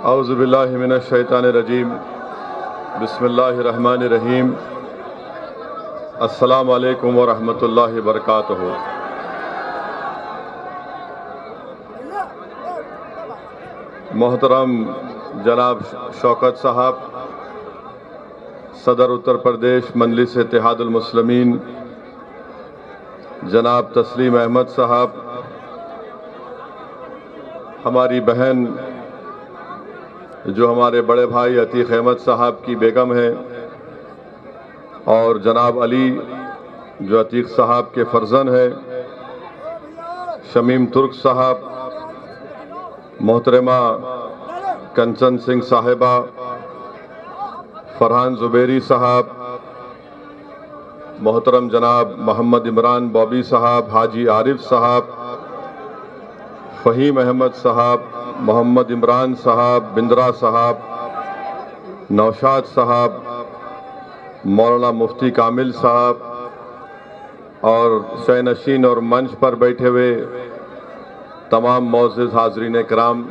औज़ु बिल्लाहि मिनश शैतानिर रजीम। बिस्मिल्लाहिर रहमानिर रहीम। अस्सलामु अलैकुम व रहमतुल्लाहि व बरकातुहू। मोहतरम जनाब शौकत साहब, सदर उत्तर प्रदेश मजलिस इत्तेहादुल मुस्लिमीन जनाब तस्लीम अहमद साहब, हमारी बहन जो हमारे बड़े भाई अतीक अहमद साहब की बेगम है, और जनाब अली जो अतीक साहब के फर्जन है, शमीम तुर्क साहब, मोहतरमा कंचन सिंह साहिबा, फरहान जुबैरी साहब, मोहतरम जनाब मोहम्मद इमरान बॉबी साहब, हाजी आरिफ साहब, फ़हीम अहमद साहब, मोहम्मद इमरान साहब, बिंद्रा साहब, नौशाद साहब, मौलाना मुफ्ती कामिल साहब, और शयनशीन और मंच पर बैठे हुए तमाम मौजूद हाज़रीन कराम,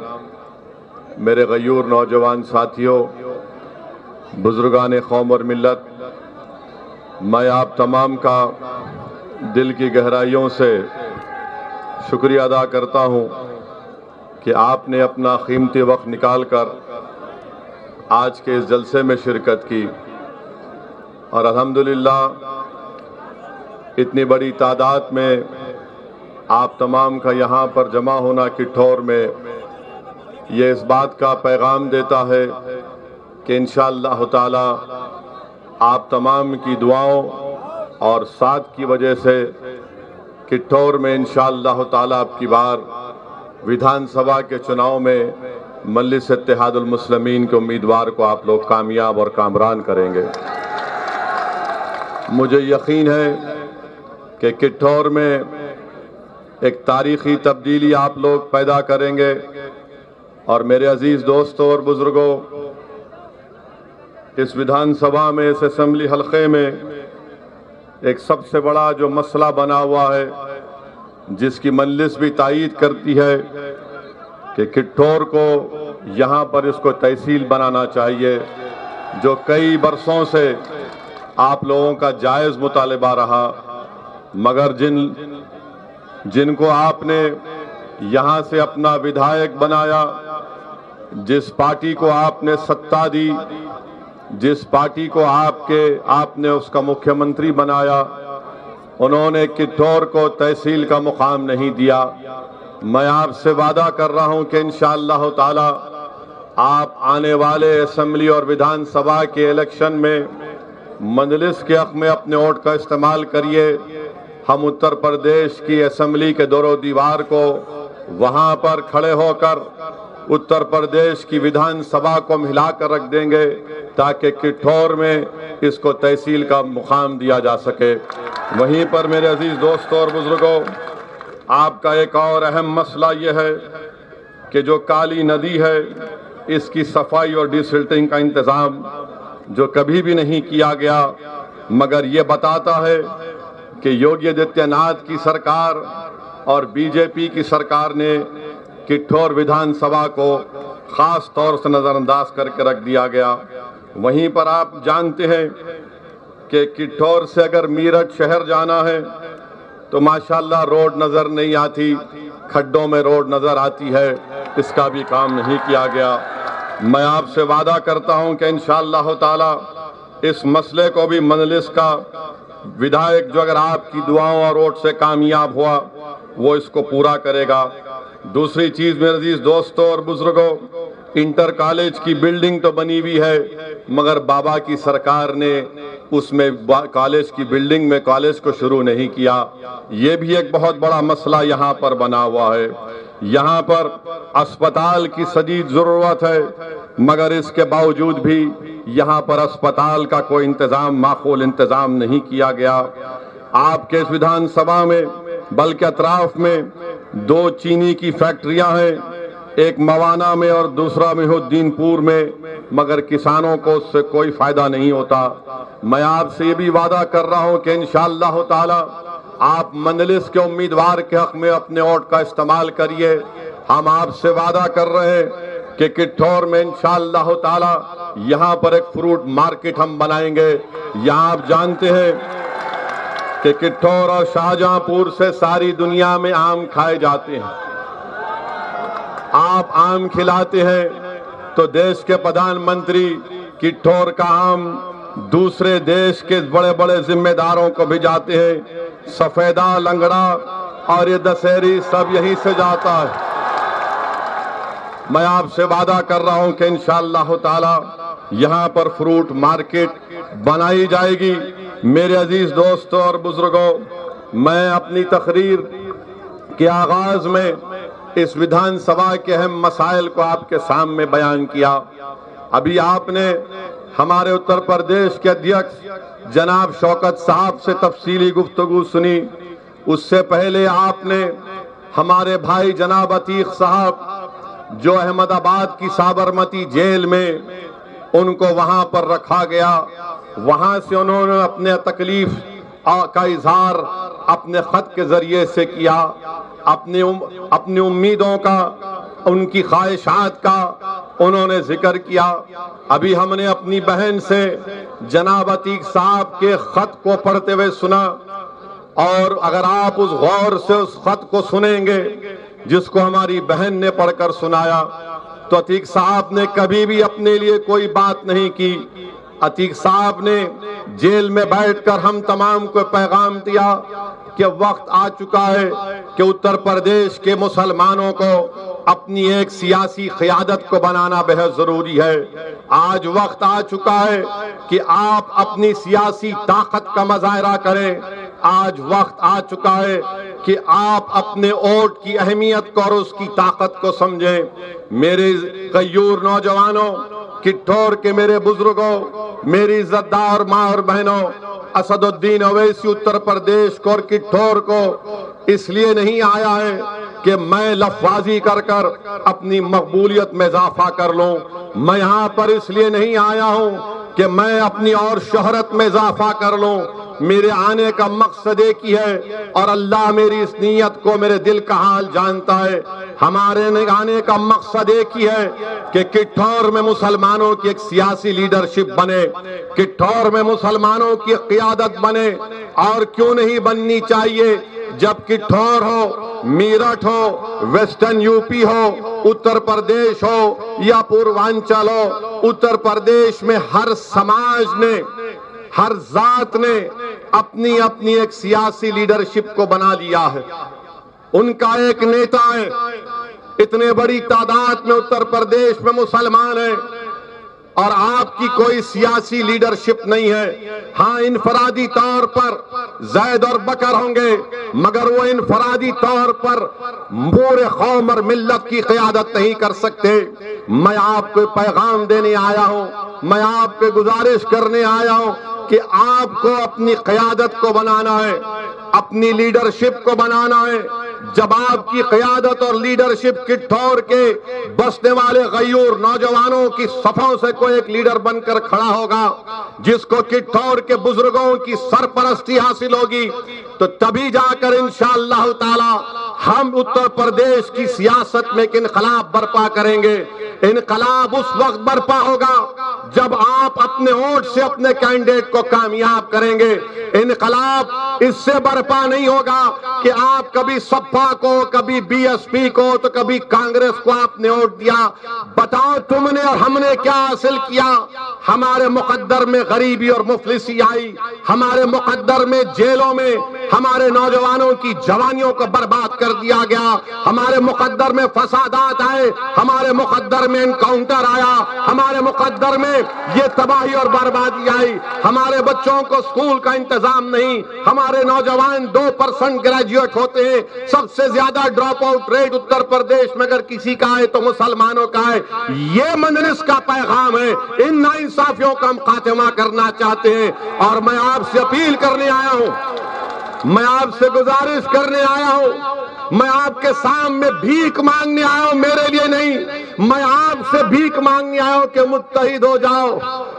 मेरे गयूर नौजवान साथियों, बुजुर्गान कौम और मिल्लत, मैं आप तमाम का दिल की गहराइयों से शुक्रिया अदा करता हूँ कि आपने अपना कीमती वक्त निकाल कर आज के इस जलसे में शिरकत की। और अल्हम्दुलिल्लाह इतनी बड़ी तादाद में आप तमाम का यहाँ पर जमा होना किठौर में ये इस बात का पैगाम देता है कि इंशाअल्लाह ताला आप तमाम की दुआओं और साथ की वजह से किठौर में इंशाअल्लाह ताला अब की बार विधानसभा के चुनाव में मजलिस इत्तेहादुल मुस्लिमीन के उम्मीदवार को आप लोग कामयाब और कामरान करेंगे। मुझे यकीन है कि किठौर में एक तारीखी तब्दीली आप लोग पैदा करेंगे। और मेरे अजीज दोस्तों और बुजुर्गों, इस विधानसभा में, इस असेंबली हल्के में एक सबसे बड़ा जो मसला बना हुआ है, जिसकी मजलिस भी तायीद करती है कि किठौर को यहाँ पर इसको तहसील बनाना चाहिए, जो कई बरसों से आप लोगों का जायज़ मुतालबा रहा, मगर जिनको आपने यहाँ से अपना विधायक बनाया, जिस पार्टी को आपने सत्ता दी, जिस पार्टी को आपने उसका मुख्यमंत्री बनाया, उन्होंने किठौर को तहसील का मुकाम नहीं दिया। मैं आपसे वादा कर रहा हूं कि इंशाअल्लाह ताला आप आने वाले असेंबली और विधानसभा के इलेक्शन में मजलिस के हक में अपने वोट का इस्तेमाल करिए। हम उत्तर प्रदेश की असेंबली के दोरो दीवार को वहां पर खड़े होकर उत्तर प्रदेश की विधानसभा को मिलाकर रख देंगे, ताकि किठौर में इसको तहसील का मुकाम दिया जा सके। वहीं पर मेरे अजीज दोस्तों और बुजुर्गों, आपका एक और अहम मसला यह है कि जो काली नदी है, इसकी सफाई और डिसिल्टिंग का इंतज़ाम जो कभी भी नहीं किया गया, मगर ये बताता है कि योगी आदित्यनाथ की सरकार और बीजेपी की सरकार ने किठौर विधानसभा को खास तौर से नज़रअंदाज करके रख दिया गया। वहीं पर आप जानते हैं कि किठौर से अगर मीरठ शहर जाना है तो माशाल्लाह रोड नज़र नहीं आती, खड्डों में रोड नज़र आती है, इसका भी काम नहीं किया गया। मैं आपसे वादा करता हूं कि इंशाअल्लाह ताला इस मसले को भी मजलिस का विधायक जो अगर आपकी दुआओं और वोट से कामयाब हुआ, वो इसको पूरा करेगा। दूसरी चीज मेरे अजीज दोस्तों और बुजुर्गों, इंटर कॉलेज की बिल्डिंग तो बनी हुई है, मगर बाबा की सरकार ने उसमें कॉलेज की बिल्डिंग में कॉलेज को शुरू नहीं किया। ये भी एक बहुत बड़ा मसला यहाँ पर बना हुआ है। यहाँ पर अस्पताल की शदीद जरूरत है, मगर इसके बावजूद भी यहाँ पर अस्पताल का कोई इंतजाम, माकूल इंतजाम नहीं किया गया। आपके इस विधानसभा में बल्कि अतराफ में दो चीनी की फैक्ट्रियां हैं, एक मवाना में और दूसरा मेहुद्दीनपुर में, मगर किसानों को उससे कोई फायदा नहीं होता। मैं आपसे ये भी वादा कर रहा हूं कि इंशाअल्लाह ताला आप मजलिस के उम्मीदवार के हक में अपने वोट का इस्तेमाल करिए। हम आपसे वादा कर रहे हैं कि किठौर में इंशाअल्लाह ताला यहाँ पर एक फ्रूट मार्केट हम बनाएंगे। यहाँ आप जानते हैं कि किठौर और शाहजहांपुर से सारी दुनिया में आम खाए जाते हैं। आप आम खिलाते हैं तो देश के प्रधानमंत्री किठौर का आम दूसरे देश के बड़े बड़े जिम्मेदारों को भी जाते हैं। सफेदा, लंगड़ा और ये दशहरी सब यहीं से जाता है। मैं आपसे वादा कर रहा हूं कि इंशाअल्लाह ताला यहाँ पर फ्रूट मार्केट बनाई जाएगी। मेरे अजीज दोस्तों और बुजुर्गों, मैं अपनी तकरीर के आगाज में इस विधानसभा के अहम मसाइल को आपके सामने बयान किया। अभी आपने हमारे उत्तर प्रदेश के अध्यक्ष जनाब शौकत साहब से तफसीली गुफ्तगू सुनी। उससे पहले आपने हमारे भाई जनाब अतीक साहब जो अहमदाबाद की साबरमती जेल में उनको वहां पर रखा गया, वहां से उन्होंने अपने तकलीफ का इजहार अपने खत के जरिए से किया, अपनी उम्मीदों का, उनकी ख्वाहिशात का उन्होंने जिक्र किया। अभी हमने अपनी बहन से जनाब अतीक साहब के खत को पढ़ते हुए सुना, और अगर आप उस गौर से उस खत को सुनेंगे जिसको हमारी बहन ने पढ़कर सुनाया, तो अतीक साहब ने कभी भी अपने लिए कोई बात नहीं की। अतीक साहब ने जेल में बैठकर हम तमाम को पैगाम दिया कि वक्त आ चुका है कि उत्तर प्रदेश के मुसलमानों को अपनी एक सियासी क़यादत को बनाना बेहद जरूरी है। आज वक्त आ चुका है कि आप अपनी सियासी ताकत का मुजाहरा करें। आज वक्त आ चुका है कि आप अपने वोट की अहमियत को और उसकी ताकत को समझें। मेरे गयूर नौजवानों, किठौर के मेरे बुजुर्गों, मेरी इज्जतदार माँ और बहनों, असदुद्दीन ओवैसी उत्तर प्रदेश को और किठौर को इसलिए नहीं आया है कि मैं लफाजी कर कर अपनी मकबूलियत में इजाफा कर लूं। मैं यहाँ पर इसलिए नहीं आया हूँ कि मैं अपनी और शोहरत में इजाफा कर लूं। मेरे आने का मकसद एक ही है, और अल्लाह मेरी इस नीयत को, मेरे दिल का हाल जानता है। हमारे आने का मकसद एक ही है कि किठौर में मुसलमानों की एक सियासी लीडरशिप बने, किठौर में मुसलमानों की क़यादत बने। और क्यों नहीं बननी चाहिए? जब किठौर हो, मीरठ हो, वेस्टर्न यूपी हो, उत्तर प्रदेश हो या पूर्वांचल हो, उत्तर प्रदेश में हर समाज ने, हर जात ने अपनी अपनी एक सियासी लीडरशिप को बना लिया है। उनका एक नेता है। इतने बड़ी तादाद में उत्तर प्रदेश में मुसलमान हैं और आपकी कोई सियासी लीडरशिप नहीं है। हाँ, इनफरादी तौर पर जैद और बकर होंगे, मगर वो इनफरादी तौर पर पूरे कौम और मिल्लत की क़यादत नहीं कर सकते। मैं आपको पैगाम देने आया हूं, मैं आपको गुजारिश करने आया हूं कि आपको अपनी क़यादत को बनाना है, अपनी लीडरशिप को बनाना है। जब आपकी क़यादत और लीडरशिप किठौर के बसने वाले गयूर नौजवानों की सफों से कोई एक लीडर बनकर खड़ा होगा, जिसको किठौर के बुजुर्गों की सरपरस्ती हासिल होगी, तो तभी जाकर इंशाअल्लाह ताला हम उत्तर प्रदेश की सियासत में एक इनकलाब बर्पा करेंगे। इनकलाब उस वक्त बर्पा होगा जब आप अपने वोट से अपने कैंडिडेट को कामयाब करेंगे। इनकलाब इससे बर्पा नहीं होगा कि आप कभी सपा को, कभी बीएसपी को, तो कभी कांग्रेस को आपने वोट दिया। बताओ तुमने और हमने क्या हासिल किया? हमारे मुकद्दर में गरीबी और मुफलिसी आई, हमारे मुकद्दर में जेलों में हमारे नौजवानों की जवानियों को बर्बाद कर दिया गया, हमारे मुकद्दर में फसादात आए, हमारे मुकद्दर में एनकाउंटर आया, हमारे मुकद्दर में ये तबाही और बर्बादी आई। हमारे बच्चों को स्कूल का इंतजाम नहीं, हमारे नौजवान 2% ग्रेजुएट होते हैं। सबसे ज्यादा drop out rate Uttar Pradesh में अगर किसी का है तो मुसलमानों का है। ये मजलिस का पैगाम है। इन नाइंसाफियों का हम खात्मा करना चाहते हैं। और मैं आपसे अपील करने आया हूं, मैं आपसे गुजारिश करने आया हूं, मैं आपके सामने भीख मांगने आया हूं, मेरे लिए नहीं। मैं आपसे भीख मांगने आया हूं कि मुत्तहिद हो जाओ।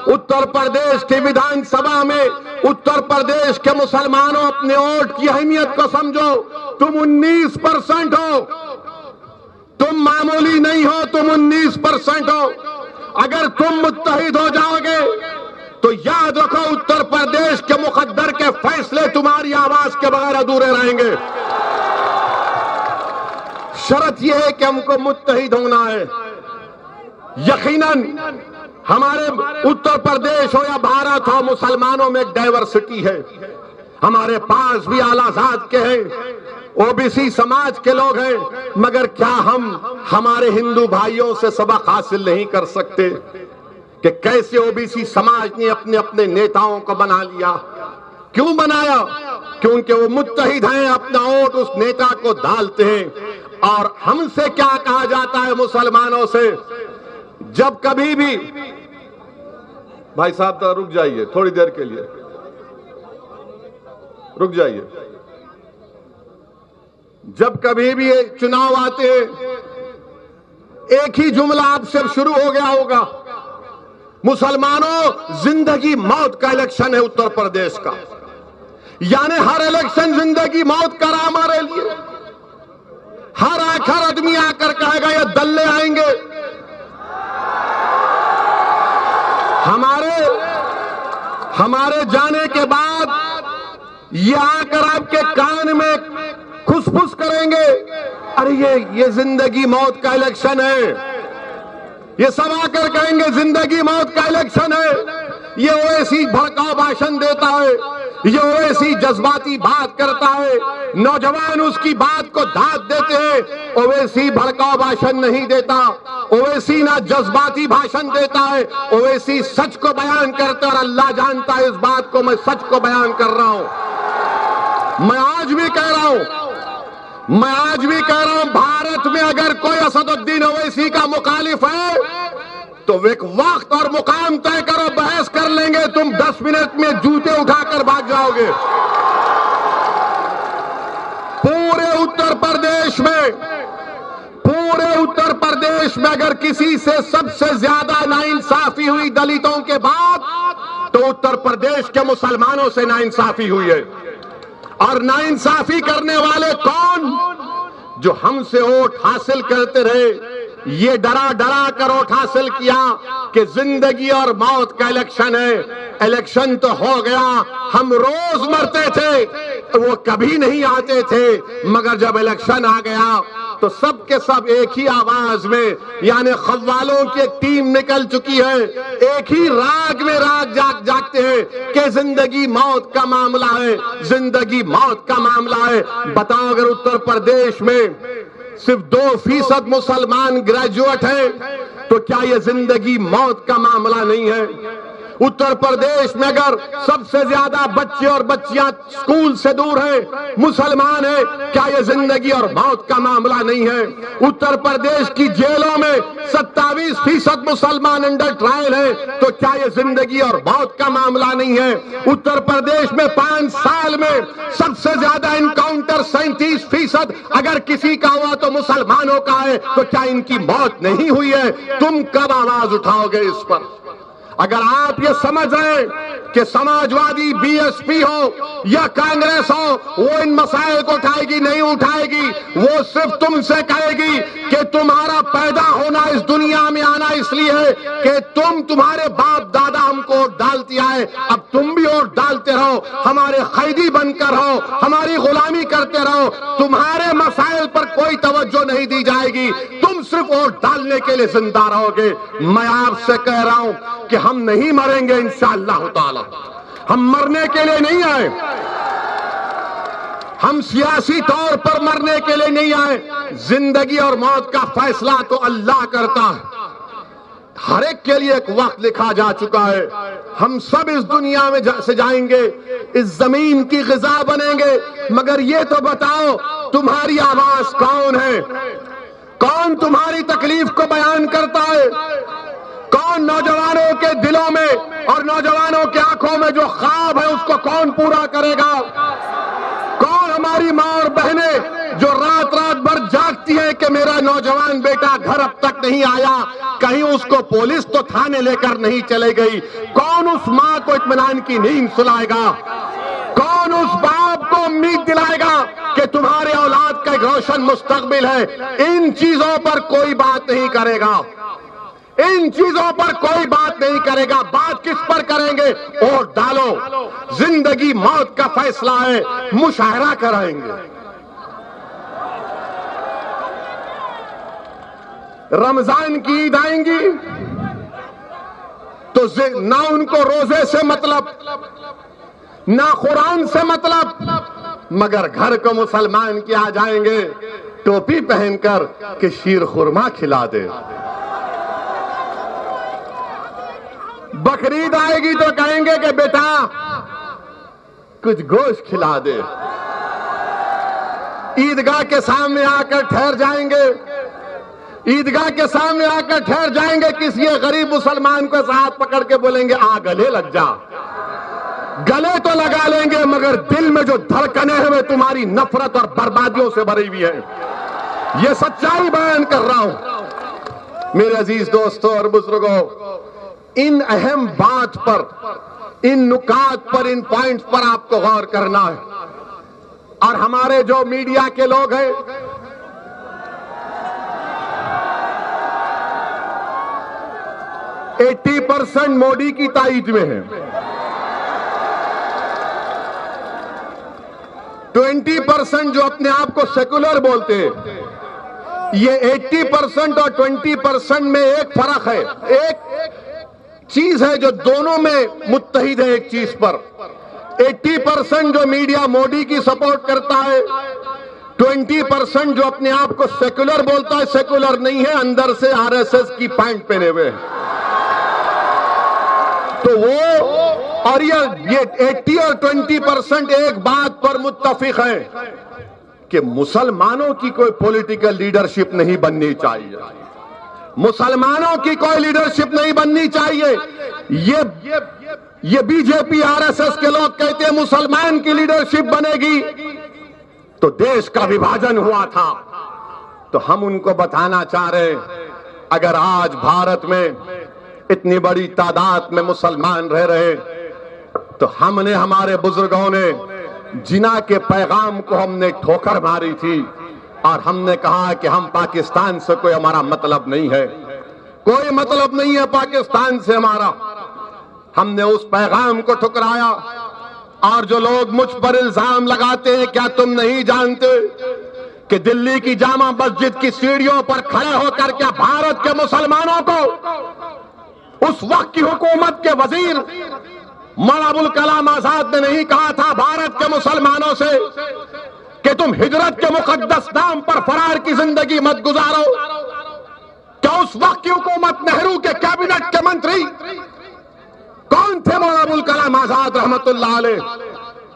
उत्तर प्रदेश की विधानसभा में उत्तर प्रदेश के मुसलमानों, अपने वोट की अहमियत को समझो। तुम 19% हो, तुम तुम मामूली नहीं हो, तुम 19% हो। अगर तुम मुत्तहिद हो जाओगे तो याद रखो उत्तर प्रदेश के मुकद्दर के फैसले तुम्हारी आवाज के बगैर अधूरे रहेंगे। शर्त यह है कि हमको मुत्तहिद होना है। यकीनन हमारे उत्तर प्रदेश हो या भारत हो, मुसलमानों में एक डाइवर्सिटी है। हमारे पास भी आलाजात के हैं, ओबीसी समाज के लोग हैं, मगर क्या हम हमारे हिंदू भाइयों से सबक हासिल नहीं कर सकते कि कैसे ओबीसी समाज ने अपने अपने नेताओं को बना लिया? क्यों बनाया? क्योंकि वो मुत्तहिद हैं, अपना वोट उस नेता को डालते हैं। और हमसे क्या कहा जाता है मुसलमानों से? जब कभी भी, भाई साहब तो रुक जाइए थोड़ी देर के लिए, रुक जाइए। जब कभी भी चुनाव आते हैं, एक ही जुमला आपसे शुरू हो गया होगा, मुसलमानों जिंदगी मौत का इलेक्शन है उत्तर प्रदेश का। यानी हर इलेक्शन जिंदगी मौत का रहा हमारे लिए। हर आखिर आदमी आकर कहेगा ये दल्ले आएंगे। हमारे जाने के बाद ये आकर आपके कान में खुसफुस करेंगे, अरे ये जिंदगी मौत का इलेक्शन है। ये सब आकर कहेंगे जिंदगी मौत का इलेक्शन है। ये ओवैसी भड़काऊ भाषण देता है, ये ओवैसी जज्बाती बात करता है, नौजवान उसकी बात को दाद देते हैं। ओवैसी भड़काऊ भाषण नहीं देता, ओवैसी ना जज्बाती भाषण देता है, ओवैसी सच को बयान करता है। और अल्लाह जानता है इस बात को, मैं सच को बयान कर रहा हूं। मैं आज भी कह रहा हूं, भारत में अगर कोई असदुद्दीन ओवैसी का मुखालिफ है तो एक वक्त और मुकाम तय करो, बहस कर लेंगे। तुम 10 मिनट में जूते उठाकर भाग जाओगे। पूरे उत्तर प्रदेश में अगर किसी से सबसे ज्यादा नाइंसाफी हुई दलितों के बाद, तो उत्तर प्रदेश के मुसलमानों से नाइंसाफी हुई है। और नाइंसाफी करने वाले कौन? जो हमसे वोट हासिल करते रहे, ये डरा डरा कर वोट हासिल किया कि जिंदगी और मौत का इलेक्शन है। इलेक्शन तो हो गया, हम रोज मरते थे, वो कभी नहीं आते थे, मगर जब इलेक्शन आ गया तो सब के सब एक ही आवाज में, यानी खव्वालों की एक टीम निकल चुकी है, एक ही राग में राग जागते हैं कि जिंदगी मौत का मामला है, जिंदगी मौत का मामला है। बताओ अगर उत्तर प्रदेश में सिर्फ 2% मुसलमान ग्रेजुएट हैं तो क्या यह जिंदगी मौत का मामला नहीं है? उत्तर प्रदेश में अगर सबसे ज्यादा बच्चे और बच्चियां स्कूल से दूर हैं, मुसलमान हैं, क्या यह जिंदगी और मौत का मामला नहीं है? उत्तर प्रदेश की जेलों में 27% मुसलमान अंडर ट्रायल हैं, तो क्या यह जिंदगी और मौत का मामला नहीं है? उत्तर प्रदेश में 5 साल में सबसे ज्यादा इनकाउंटर 37% अगर किसी का हुआ तो मुसलमानों का है, तो क्या इनकी मौत नहीं हुई है? तुम कब आवाज उठाओगे इस पर? अगर आप ये समझ रहे हैं कि समाजवादी बीएसपी हो या कांग्रेस हो वो इन मसाइल को उठाएगी, नहीं उठाएगी। वो सिर्फ तुमसे कहेगी कि तुम्हारा पैदा होना, इस दुनिया में आना इसलिए है कि तुम्हारे बाप दादा हमको वोट डालती आए, अब तुम भी वोट डालते रहो, हमारे कैदी बनकर रहो, हमारी गुलामी करते रहो। तुम्हारे मसाइल पर कोई तवज्जो नहीं दी जाएगी, तुम सिर्फ वोट डालने के लिए जिंदा रहोगे। मैं आपसे कह रहा हूं कि हम नहीं मरेंगे इंशाअल्लाह ताला। हम मरने के लिए नहीं आए, हम सियासी तौर पर मरने के लिए नहीं आए। जिंदगी और मौत का फैसला तो अल्लाह करता है। हर एक के लिए एक वक्त लिखा जा चुका है। हम सब इस दुनिया में से जाएंगे, इस जमीन की ग़िज़ा बनेंगे, मगर ये तो बताओ तुम्हारी आवाज कौन है? कौन तुम्हारी तकलीफ को बयान करता है? कौन नौजवानों के दिलों में और नौजवानों की आंखों में जो ख्वाब है उसको कौन पूरा करेगा? कौन हमारी माँ और बहनें जो रात रात भर जागती हैं कि मेरा नौजवान बेटा घर अब तक नहीं आया, कहीं उसको पुलिस तो थाने लेकर नहीं चले गई? कौन उस माँ को इत्मीनान की नींद सुलाएगा? कौन उस बाप को उम्मीद दिलाएगा कि तुम्हारे औलाद का एक रोशन मुस्तकबिल है। इन चीजों पर कोई बात नहीं करेगा, इन चीजों पर कोई बात नहीं करेगा। बात किस पर करेंगे? वोट डालो, जिंदगी मौत का फैसला है, मुशाहरा कराएंगे। रमजान की ईद आएंगी तो ना उनको रोजे से मतलब, ना कुरान से मतलब, मगर घर को मुसलमान के आ जाएंगे टोपी पहनकर कि शीर खुरमा खिला दे। बकरीद आएगी तो कहेंगे कि बेटा कुछ गोश्त खिला दे। ईदगाह के सामने आकर ठहर जाएंगे, ईदगाह के सामने आकर ठहर जाएंगे, किसी गरीब मुसलमान को हाथ पकड़ के बोलेंगे आ गले लग जा। गले तो लगा लेंगे मगर दिल में जो धड़कने हैं वे तुम्हारी नफरत और बर्बादियों से भरी हुई है। ये सच्चाई बयान कर रहा हूं। मेरे अजीज दोस्तों और बुजुर्गों, इन अहम बात पर, इन नुकात पर, इन पॉइंट्स पर आपको गौर करना है। और हमारे जो मीडिया के लोग हैं, 80% मोदी की ताईद में है, 20% जो अपने आप को सेकुलर बोलते हैं। ये 80% और 20% में एक फर्क है, एक चीज है जो दोनों में मुत्तहिद है एक चीज पर। 80% जो मीडिया मोदी की सपोर्ट करता है, 20% जो अपने आप को सेकुलर बोलता है, सेकुलर नहीं है, अंदर से आरएसएस की पैंट पहने हुए हैं। तो वो और ये 80 और 20% एक बात पर मुत्तफिक है कि मुसलमानों की कोई पॉलिटिकल लीडरशिप नहीं बननी चाहिए, मुसलमानों की कोई लीडरशिप नहीं बननी चाहिए। ये बीजेपी आरएसएस के लोग कहते हैं मुसलमान की लीडरशिप बनेगी तो देश का विभाजन हुआ था। तो हम उनको बताना चाह रहे हैं, अगर आज भारत में इतनी बड़ी तादाद में मुसलमान रह रहे तो हमने, हमारे बुजुर्गों ने जिना के पैगाम को हमने ठोकर मारी थी और हमने कहा कि हम पाकिस्तान से कोई हमारा मतलब नहीं है, कोई मतलब नहीं है पाकिस्तान से हमारा। हमने उस पैगाम को ठुकराया। और जो लोग मुझ पर इल्जाम लगाते हैं, क्या तुम नहीं जानते कि दिल्ली की जामा मस्जिद की सीढ़ियों पर खड़े होकर क्या भारत के मुसलमानों को उस वक्त की हुकूमत के वजीर मौलाना अबुल कलाम आजाद ने नहीं कहा था भारत के मुसलमानों से कि तुम हिजरत के मुकद्दस नाम पर फरार की जिंदगी मत गुजारो? क्या उस वक्त की हुकूमत नेहरू के कैबिनेट के मंत्री कौन थे? मौलाना अबुल कलाम आजाद रहमतुल्लाह अलैह।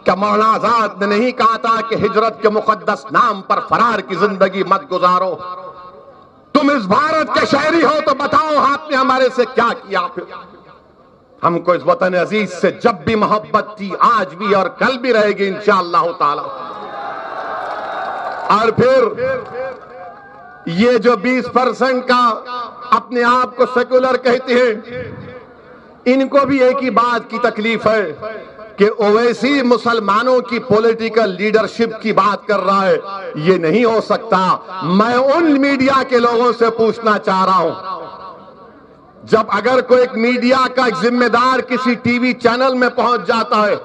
क्या मौलाना आजाद ने नहीं कहा था कि हिजरत के मुकद्दस नाम पर फरार की जिंदगी मत गुजारो? तुम इस भारत के शहरी हो तो बताओ आपने हमारे से क्या किया? फिर हमको इस वतन अजीज से जब भी मोहब्बत थी, आज भी और कल भी रहेगी इंशाअल्लाह ताला। और फिर ये जो 20% का अपने आप को सेकुलर कहते हैं, इनको भी एक ही बात की तकलीफ है कि ओवैसी मुसलमानों की पॉलिटिकल लीडरशिप की बात कर रहा है। ये नहीं हो सकता। मैं उन मीडिया के लोगों से पूछना चाह रहा हूं, जब अगर कोई एक मीडिया का एक जिम्मेदार किसी टीवी चैनल में पहुंच जाता है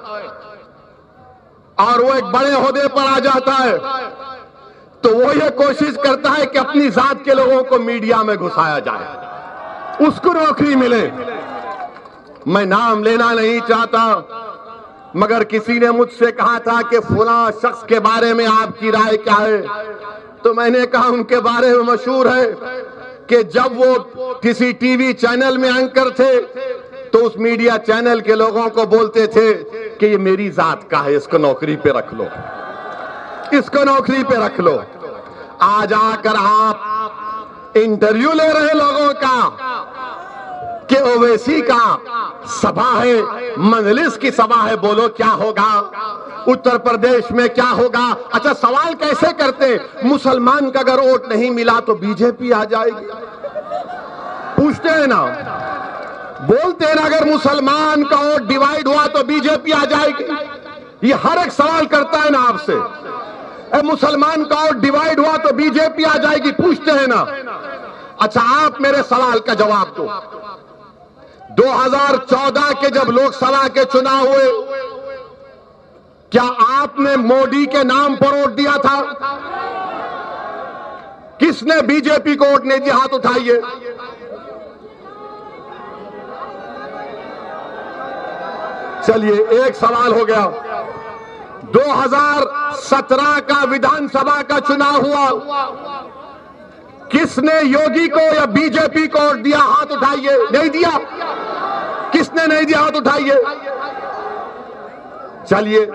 और वो एक बड़े ओहदे पर आ जाता है, तो वो ये कोशिश करता है कि अपनी जात के लोगों को मीडिया में घुसाया जाए, उसको नौकरी मिले। मैं नाम लेना नहीं चाहता, मगर किसी ने मुझसे कहा था कि फलां शख्स के बारे में आपकी राय क्या है? तो मैंने कहा उनके बारे में मशहूर है कि जब वो किसी टीवी चैनल में एंकर थे तो उस मीडिया चैनल के लोगों को बोलते थे कि ये मेरी जात का है, इसको नौकरी पे रख लो, इसको नौकरी पे रख लो। आज आकर आप इंटरव्यू ले रहे लोगों का कि ओवैसी का सभा है, मजलिस की सभा है, बोलो क्या होगा, उत्तर प्रदेश में क्या होगा। अच्छा, सवाल कैसे करते, मुसलमान का अगर वोट नहीं मिला तो बीजेपी आ जाएगी? पूछते हैं ना, बोलते हैं ना, अगर मुसलमान का वोट डिवाइड हुआ तो बीजेपी आ जाएगी? ये हर एक सवाल करता है ना आपसे। मुसलमान का और डिवाइड हुआ तो बीजेपी आ जाएगी, पूछते हैं ना। अच्छा, आप मेरे सवाल का जवाब दो। 2014 के जब लोकसभा के चुनाव हुए, क्या आपने मोदी के नाम पर वोट दिया था? किसने बीजेपी को वोट नहीं दिया? हाथ उठाइए। चलिए, एक सवाल हो गया। 2017 का विधानसभा का चुनाव हुआ, किसने योगी को या बीजेपी को वोट दिया? हाथ उठाइए। नहीं दिया? किसने नहीं दिया? हाथ उठाइए। चलिए,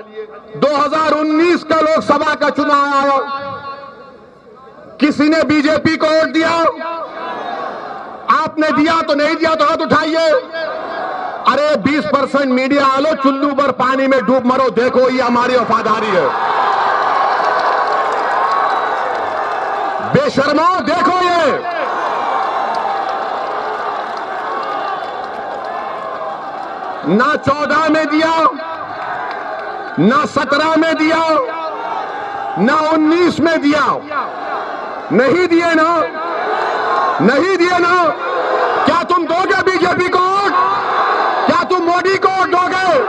2019 का लोकसभा का चुनाव आया, किसी ने बीजेपी को वोट दिया? आपने दिया तो नहीं दिया तो हाथ उठाइए। अरे 20% मीडिया आलो, चुल्लू भर पानी में डूब मरो, देखो ये हमारी वफादारी है। बेशर्मो, देखो ये। ना 14 में दिया, ना 17 में दिया, ना 19 में दिया। नहीं दिए ना? नहीं दिए ना? क्या तुम दोगे बीजेपी को वोट? क्या तुम मोदी को वोट दोगे?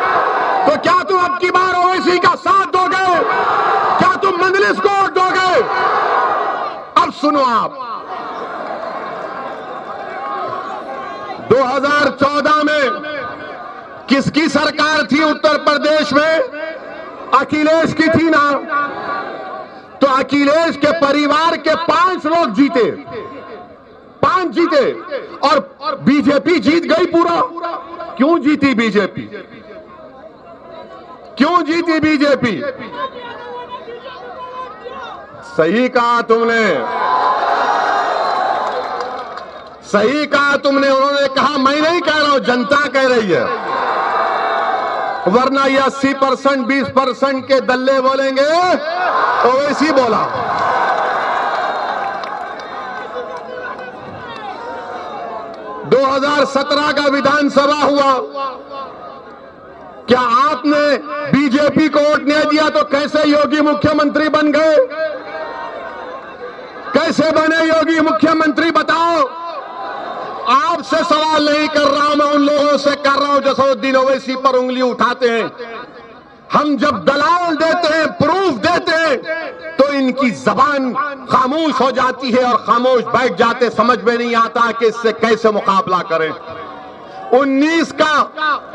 तो क्या तुम अब की बार ओवैसी का साथ दोगे? क्या तुम मंजलिस को वोट दोगे? अब सुनो आप, 2014 में किसकी सरकार थी उत्तर प्रदेश में? अखिलेश की थी ना? तो अखिलेश के परिवार के 5 लोग जीते, 5 जीते, और बीजेपी जीत गई पूरा। क्यों जीती बीजेपी? क्यों जीती बीजेपी? सही कहा तुमने, सही कहा तुमने। उन्होंने कहा, मैं नहीं कह रहा हूं, जनता कह रही है, वरना ये 80% 20% के दल्ले बोलेंगे, ओवैसी बोला। दो 2017 का विधानसभा हुआ, क्या आपने बीजेपी को वोट नहीं दिया तो कैसे योगी मुख्यमंत्री बन गए? कैसे बने योगी मुख्यमंत्री, बताओ? आपसे सवाल नहीं कर रहा हूं, मैं उन लोगों से कर रहा हूं जो असदुद्दीन ओवैसी पर उंगली उठाते हैं। हम जब दलाल देते हैं, प्रूफ देते हैं, तो इनकी जबान खामोश हो जाती है और खामोश बैठ जाते, समझ में नहीं आता कि इससे कैसे मुकाबला करें।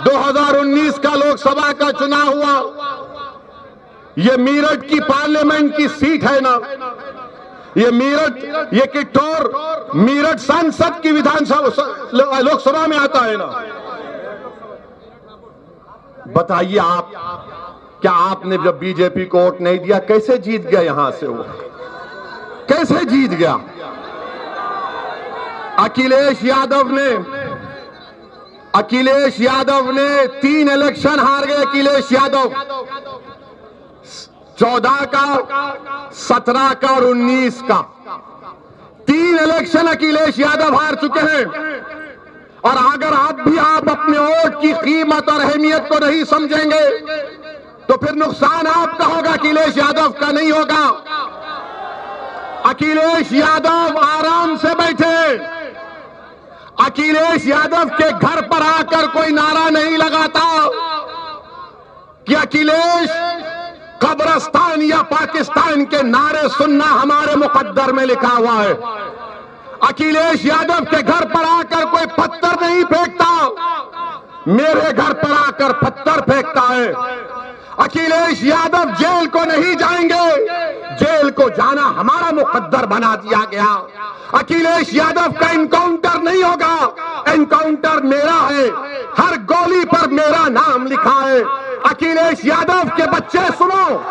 2019 का लोकसभा का चुनाव हुआ, ये मेरठ की पार्लियामेंट की सीट है ना, ये मेरठ, ये किट्ठौर मेरठ संसद की विधानसभा लोकसभा में आता है ना। बताइए आप, क्या आपने जब बीजेपी को वोट नहीं दिया कैसे जीत गया? यहां से वो कैसे जीत गया? अखिलेश यादव ने 3 इलेक्शन हार गए। अखिलेश यादव 14 का, 17 का और 19 का 3 इलेक्शन अखिलेश यादव हार चुके हैं। और अगर आप अपने वोट की कीमत और अहमियत को नहीं समझेंगे तो फिर नुकसान आपका होगा, अखिलेश यादव का नहीं होगा। अखिलेश यादव आराम से बैठे, अखिलेश यादव के घर पर आकर कोई नारा नहीं लगाता कि अखिलेश कब्रिस्तान या पाकिस्तान के नारे सुनना हमारे मुकद्दर में लिखा हुआ है। अखिलेश यादव के घर पर आकर कोई पत्थर नहीं फेंकता, मेरे घर पर आकर पत्थर फेंकता है। अखिलेश यादव जेल को नहीं जाएंगे, जेल को जाना हमारा मुकद्दर बना दिया गया। अखिलेश यादव का एनकाउंटर नहीं होगा, एनकाउंटर मेरा है, हर गोली पर मेरा नाम लिखा है। अखिलेश यादव के बच्चे सुनो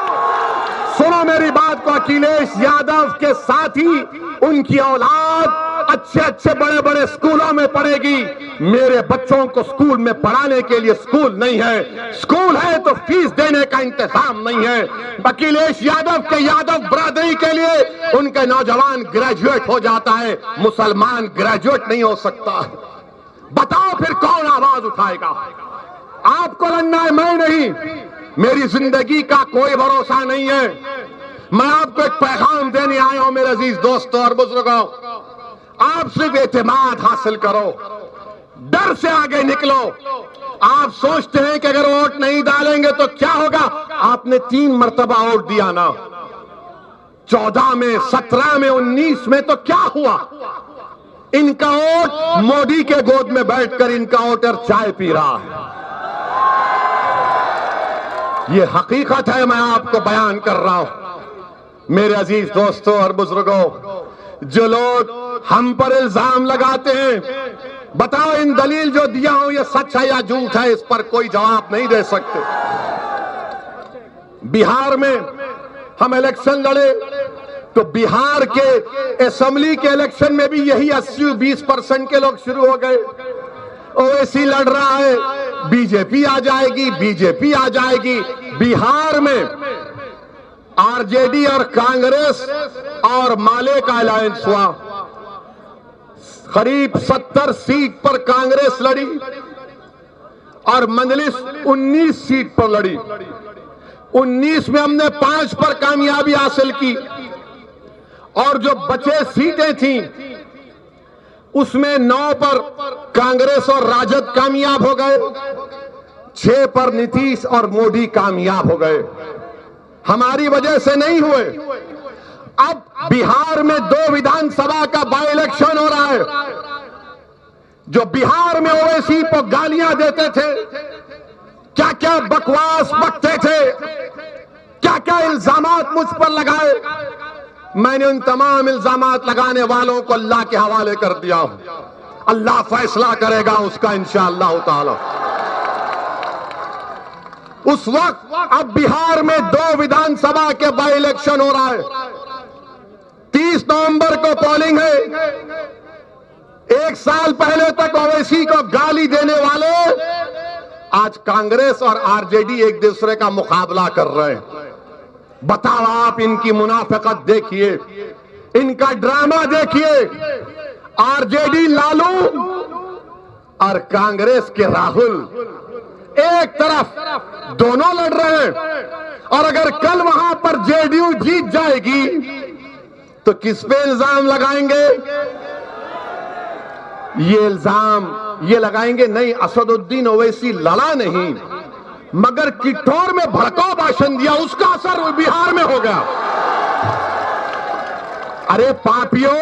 मेरी बात को, अखिलेश यादव के साथी, उनकी औलाद अच्छे बड़े बड़े स्कूलों में पढ़ेगी। मेरे बच्चों को स्कूल में पढ़ाने के लिए स्कूल नहीं है, स्कूल है तो फीस देने का इंतजाम नहीं है। अखिलेश यादव के यादव बरादरी के लिए उनके नौजवान ग्रेजुएट हो जाता है, मुसलमान ग्रेजुएट नहीं हो सकता। बताओ फिर कौन आवाज उठाएगा? आपको लड़ना है, मैं नहीं। मेरी जिंदगी का कोई भरोसा नहीं है। मैं आपको एक पैगाम देने आया हूं मेरे अजीज दोस्तों और बुजुर्गों, आप सिर्फ एतमाद हासिल करो, डर से आगे निकलो। आप सोचते हैं कि अगर वोट नहीं डालेंगे तो क्या होगा? आपने 3 मरतबा वोट दिया ना, 14 में, 17 में, 19 में, तो क्या हुआ? इनका वोट मोदी के गोद में बैठकर इनका वोटर चाय पी रहा है। यह हकीकत है, मैं आपको बयान कर रहा हूं। मेरे अजीज दोस्तों और बुजुर्गों, जो लोग हम पर इल्जाम लगाते हैं, बताओ इन दलील जो दिया हूं ये सच है या झूठ है? इस पर कोई जवाब नहीं दे सकते। बिहार में हम इलेक्शन लड़े तो बिहार के असेंबली के इलेक्शन में भी यही 80-20% के लोग शुरू हो गए। ओवैसी लड़ रहा है, बीजेपी आ जाएगी, बीजेपी आ जाएगी। बिहार में आरजेडी और कांग्रेस और माले का अलायंस हुआ। करीब 70 सीट पर कांग्रेस लड़ी और मजलिस 19 सीट पर लड़ी। 19 में हमने 5 पर कामयाबी हासिल की और जो बचे सीटें थीं उसमें 9 पर कांग्रेस और राजद कामयाब हो गए, 6 पर नीतीश और मोदी कामयाब हो गए। हमारी वजह से नहीं हुए। अब बिहार में 2 विधानसभा का बाई इलेक्शन हो रहा है। जो बिहार में ओवैसी को गालियां देते थे, क्या क्या बकवास बकते थे, क्या क्या इल्जामात मुझ पर लगाए, मैंने उन तमाम इल्जामात लगाने वालों को अल्लाह के हवाले कर दिया हूं। अल्लाह फैसला करेगा उसका इंशाअल्लाह ताला। उस वक्त अब बिहार में 2 विधानसभा के बाई इलेक्शन हो रहा है। 30 नवंबर को पोलिंग है। 1 साल पहले तक ओवैसी को गाली देने वाले आज कांग्रेस और आरजेडी एक दूसरे का मुकाबला कर रहे हैं। बताओ आप इनकी मुनाफिकत देखिए, इनका ड्रामा देखिए। आरजेडी लालू और कांग्रेस के राहुल एक तरफ दोनों लड़ रहे हैं और अगर कल वहां पर जेडीयू जीत जाएगी तो किस पे इल्जाम लगाएंगे? ये इल्जाम ये लगाएंगे नहीं, असदुद्दीन ओवैसी लड़ा नहीं मगर किठौर में भड़काऊ भाषण दिया, उसका असर बिहार में हो गया। अरे पापियों,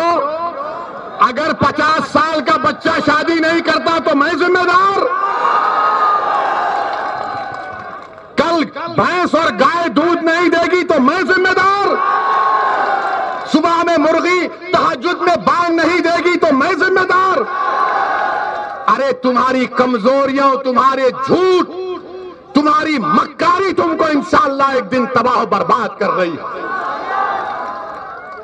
अगर 50 साल का बच्चा शादी नहीं करता तो मैं जिम्मेदार? कल भैंस और गाय दूध नहीं देगी तो मैं जिम्मेदार? सुबह में मुर्गी तहज्जुद में बांग नहीं देगी तो मैं जिम्मेदार? अरे तुम्हारी कमजोरियां, तुम्हारे झूठ, तुम्हारी मक्कारी तुमको इंशाअल्लाह एक दिन तबाह बर्बाद कर रही है।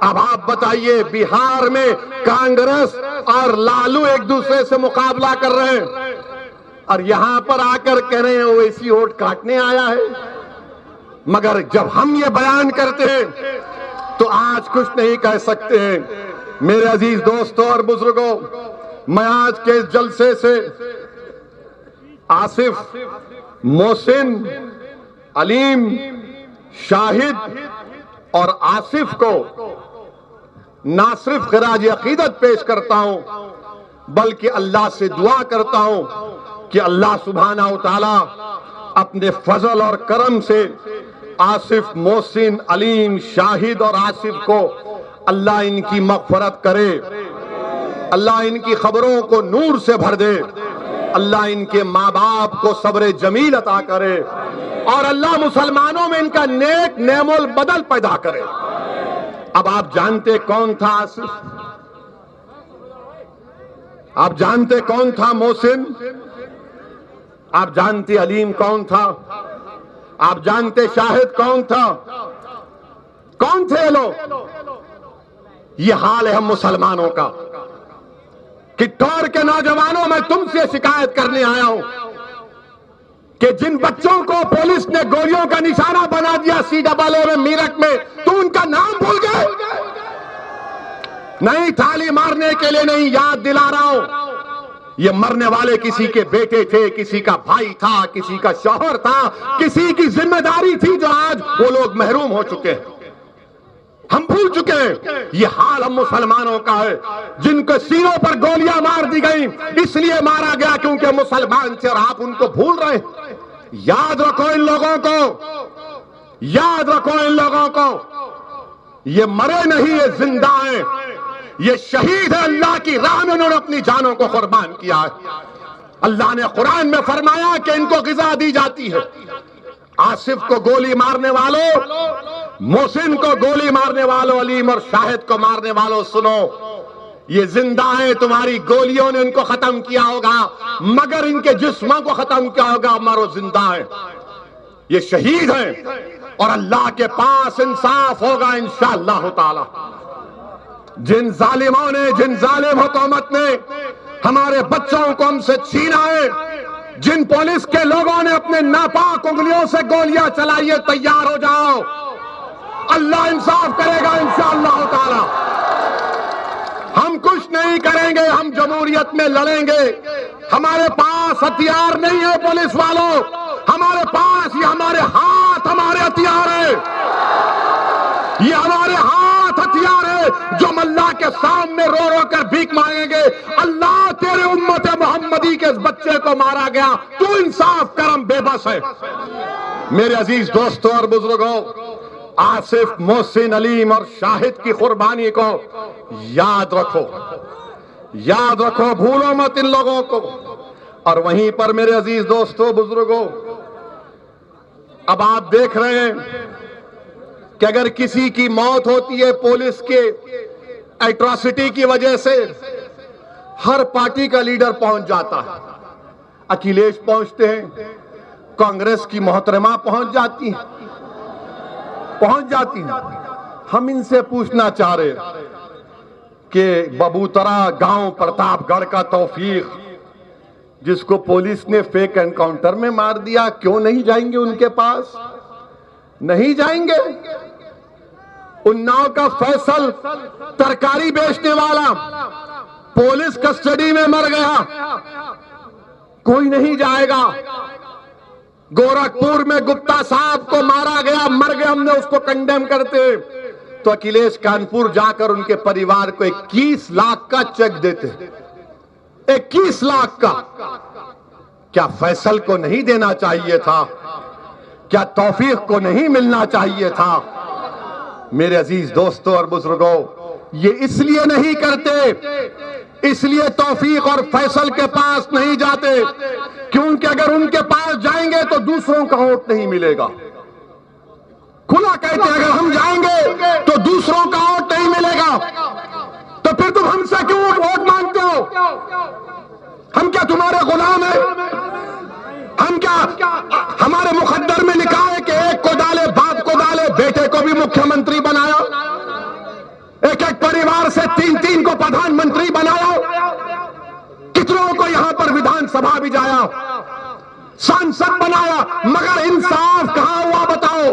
अब आप बताइए, बिहार में कांग्रेस और लालू एक दूसरे से मुकाबला कर रहे हैं और यहां पर आकर कह रहे हैं ओवैसी वोट काटने आया है। मगर जब हम ये बयान करते हैं तो आज कुछ नहीं कह सकते हैं। मेरे अजीज दोस्तों और बुजुर्गों, मैं आज के इस जलसे से आसिफ, मोहसिन, अलीम, शाहिद और आसिफ को ना सिर्फ खिराज अकीदत पेश करता हूं बल्कि अल्लाह से दुआ करता हूं कि अल्लाह सुब्हाना व तआला अपने फजल और करम से आसिफ, मोहसिन, अलीम, शाहिद और आसिफ को अल्लाह इनकी मग़फ़िरत करे, अल्लाह इनकी खबरों को नूर से भर दे, अल्लाह इनके माँ बाप को सब्र जमील अता करे और अल्लाह मुसलमानों में इनका नेक नेमोल बदल पैदा करे। अब आप जानते कौन था आसिफ? आप जानते कौन था मोहसिन? आप जानते अलीम कौन था? आप जानते शाहिद कौन था? कौन थे लोग? ये हाल है हम मुसलमानों का। किठौर के नौजवानों, मैं तुमसे शिकायत करने आया हूं कि जिन बच्चों को पुलिस ने गोलियों का निशाना बना दिया CAA में, मेरठ में, तुम उनका नाम भूल गए? नहीं, थाली मारने के लिए नहीं, याद दिला रहा हूं, ये मरने वाले किसी के बेटे थे, किसी का भाई था, किसी का शौहर था, किसी की जिम्मेदारी थी जो आज वो लोग महरूम हो चुके हैं। हम भूल चुके हैं ये हाल हम मुसलमानों का है, जिनके सीनों पर गोलियां मार दी गई इसलिए मारा गया क्योंकि मुसलमान थे, और आप उनको भूल रहे हैं। याद रखो इन लोगों को, याद रखो इन लोगों को, ये मरे नहीं, ये जिंदा हैं, ये शहीद है, अल्लाह की राह में उन्होंने अपनी जानों को कुर्बान किया है। अल्लाह ने कुरान में फरमाया कि इनको गिज़ा दी जाती है। आसिफ को गोली मारने वालों, मोहसिन को गोली मारने वालों, अलीम और शाहिद को मारने वालों, सुनो, ये जिंदा है, तुम्हारी गोलियों ने इनको खत्म किया होगा मगर इनके जिस्मों को खत्म किया होगा, मरो जिंदा है, ये शहीद हैं और अल्लाह के पास इंसाफ होगा इंशाअल्लाह ताला। जिन जालिमों ने, जिन जालिम हुकूमत ने हमारे बच्चों को हमसे छीना है, जिन पुलिस के लोगों ने अपने नापाक उंगलियों से गोलियां चलाई है, तैयार हो जाओ, अल्लाह इंसाफ करेगा इंशाअल्लाह ताला। हम कुछ नहीं करेंगे, हम जमहूरियत में लड़ेंगे। हमारे पास हथियार नहीं है पुलिस वालों, हमारे पास ये हमारे हाथ, हमारे हथियार है, ये हमारे हाथ हथियार है जो हम अल्लाह के सामने रो रो कर भीख मांगेंगे। अल्लाह तेरे उम्मत मोहम्मदी के इस बच्चे को मारा गया, तू इंसाफ करम, बेबस है। मेरे अजीज दोस्तों और बुजुर्गों, आसिफ, मोहसिन, अलीम और शाहिद की कुर्बानी को याद रखो, याद रखो, भूलो मत इन लोगों को। और वहीं पर मेरे अजीज दोस्तों, बुजुर्गों, अब आप देख रहे हैं कि अगर किसी की मौत होती है पुलिस के एट्रॉसिटी की वजह से, हर पार्टी का लीडर पहुंच जाता है। अखिलेश पहुंचते हैं, कांग्रेस की मोहतरमा पहुंच जाती है, पहुंच जाती है। हम इनसे पूछना चाह रहे कि बबूतरा गांव प्रतापगढ़ का तौफीक, जिसको पुलिस ने फेक एनकाउंटर में मार दिया, क्यों नहीं जाएंगे उनके पास? नहीं जाएंगे। उन्नाव का फैसल, तरकारी बेचने वाला, पुलिस कस्टडी में मर गया, कोई नहीं जाएगा। गोरखपुर में गुप्ता साहब को मारा गया, मर गया, हमने उसको कंडेम करते, तो अखिलेश कानपुर जाकर उनके परिवार को 21 लाख का चेक देते। 21 लाख का। क्या फैसल को नहीं देना चाहिए था? क्या तौफीक को नहीं मिलना चाहिए था? मेरे अजीज दोस्तों और बुजुर्गों, ये इसलिए नहीं करते, इसलिए तौफीक और फैसल के पास नहीं जाते क्योंकि अगर उनके पास जाएंगे तो दूसरों का वोट नहीं मिलेगा। खुला कहते हैं, अगर हम जाएंगे तो दूसरों का वोट नहीं मिलेगा, तो फिर तुम हमसे क्यों वोट मांगते हो? हम क्या तुम्हारे गुलाम हैं? हम क्या, हमारे मुकद्दर में लिखा है कि एक को डाले, बाप को डाले, बेटे को भी मुख्यमंत्री बनाया, एक एक परिवार से 3-3 को प्रधानमंत्री बनाया, कितनों को यहां पर विधानसभा भी जाया, सांसद बनाया, मगर इंसाफ कहां हुआ बताओ?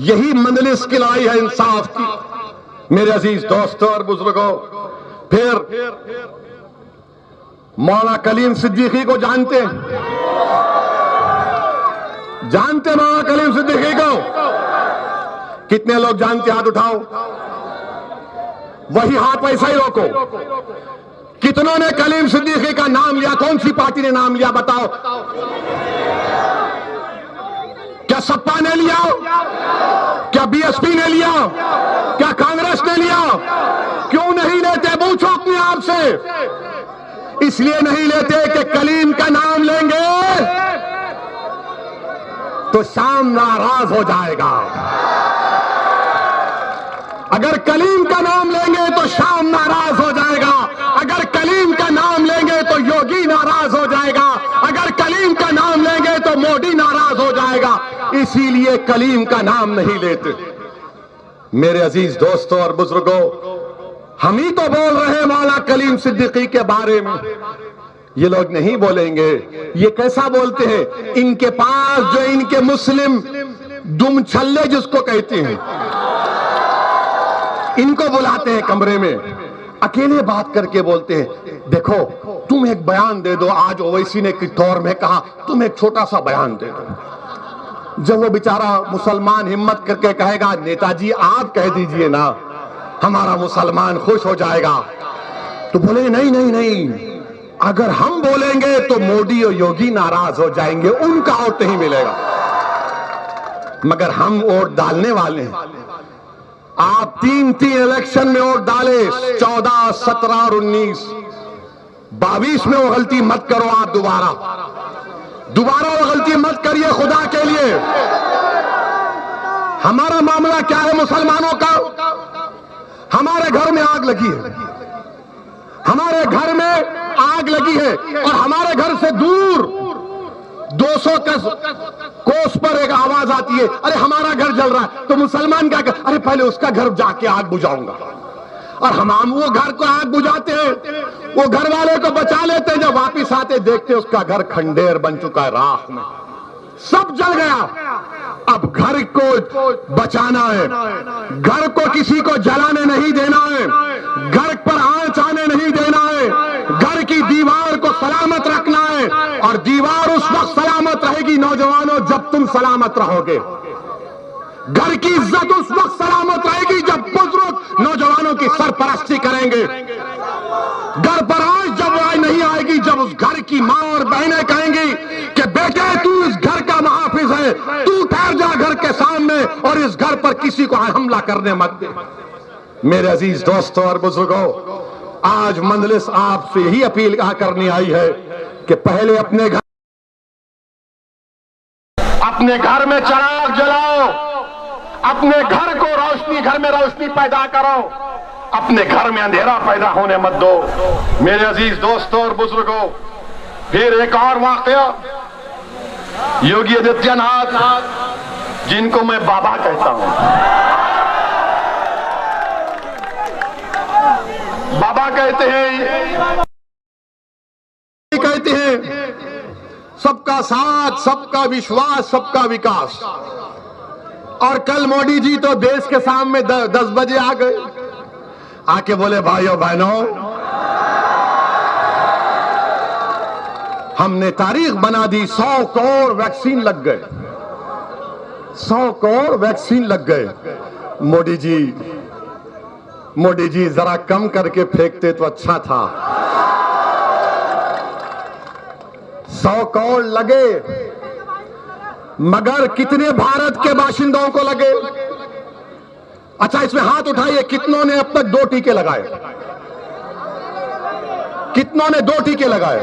यही मंजलिस की लड़ाई है इंसाफ की। मेरे अजीज दोस्तों और बुजुर्गों, फिर मौला कलीम सिद्दीकी को जानते हैं? जानते मौला कलीम सिद्दीकी को? कितने लोग जानते? हाथ उठाओ। वही हाथ वैसा ही रोको। कितनों ने कलीम सिद्दीकी का नाम लिया? कौन सी पार्टी ने नाम लिया बताओ? क्या सपा ने लिया? क्या बीएसपी ने लिया? क्या कांग्रेस ने लिया? क्यों नहीं लेते? पूछो अपने आप से। इसलिए नहीं लेते कि कलीम का नाम लेंगे तो शाम नाराज हो जाएगा। अगर कलीम का नाम लेंगे तो शाम नाराज हो जाएगा, अगर कलीम का नाम लेंगे तो योगी नाराज हो जाएगा, अगर कलीम का नाम लेंगे तो मोदी नाराज हो जाएगा। इसीलिए कलीम का नाम नहीं लेते। मेरे अजीज दोस्तों और बुजुर्गों, हम ही तो बोल रहे हैं मौला कलीम सिद्दीकी के बारे में, ये लोग नहीं बोलेंगे। ये कैसा बोलते हैं? इनके पास जो इनके मुस्लिम दुम छल्ले जिसको कहते हैं, इनको बुलाते हैं कमरे में, अकेले बात करके बोलते हैं, देखो तुम एक बयान दे दो। आज ओवैसी ने कित्तौर में कहा, तुम एक छोटा सा बयान दे दो। जब वो बेचारा मुसलमान हिम्मत करके कहेगा नेताजी आप कह दीजिए ना, हमारा मुसलमान खुश हो जाएगा, तो बोले नहीं नहीं नहीं, अगर हम बोलेंगे तो मोदी और योगी नाराज हो जाएंगे, उनका वोट नहीं मिलेगा। मगर हम वोट डालने वाले हैं। आप 3 इलेक्शन में वोट डाले, 14, 17 और 19, 22 में वो गलती मत करो। आप दोबारा वो गलती मत करिए, खुदा के लिए। हमारा मामला क्या है मुसलमानों का? हमारे घर में आग लगी है, हमारे घर में आग लगी है, और हमारे घर से दूर 200 कोस पर एक आवाज आती है, अरे हमारा घर जल रहा है। तो मुसलमान क्या कर, अरे पहले उसका घर जाके आग बुझाऊंगा। और हम वो घर को आग बुझाते हैं, वो घर वाले को बचा लेते हैं, जब वापिस आते देखते उसका घर खंडेर बन चुका है, राख में सब जल गया। अब घर को बचाना है, घर को किसी को जलाने नहीं देना है, घर पर आंच आने नहीं देना है, घर की दीवार को सलामत रखना है। और दीवार उस वक्त सलामत रहेगी नौजवानों जब तुम सलामत रहोगे। घर की इज्जत उस वक्त सलामत रहेगी जब बुजुर्ग नौजवानों की सरपरस्ती करेंगे। घर पर आज जब आय नहीं आएगी जब उस घर की मां और बहनें कहेंगी कि बेटे तू इस घर का मुहाफिज है, तू ठहर जा घर के सामने और इस घर पर किसी को हमला करने मत दे। मेरे अजीज दोस्तों और बुजुर्गों, आज मंजलिस आपसे यही अपील करनी आई है कि पहले अपने घर में चिराग जलाओ, अपने घर को रोशनी, घर में रोशनी पैदा करो, अपने घर में अंधेरा पैदा होने मत दो। मेरे अजीज दोस्तों और बुजुर्गों, फिर एक और वाकया, योगी आदित्यनाथ जिनको मैं बाबा कहता हूं, बाबा कहते हैं सबका साथ, सबका विश्वास, सबका विकास। और कल मोदी जी तो देश के सामने 10 बजे आ गए, आके बोले भाइयों बहनों, हमने तारीख बना दी, 100 करोड़ वैक्सीन लग गए, 100 करोड़ वैक्सीन लग गए। मोदी जी जरा कम करके फेंकते तो अच्छा था। 100 करोड़ लगे, मगर कितने भारत के बाशिंदों को लगे? अच्छा, इसमें हाथ उठाइए, कितनों ने अब तक 2 टीके लगाए? कितनों ने 2 टीके लगाए?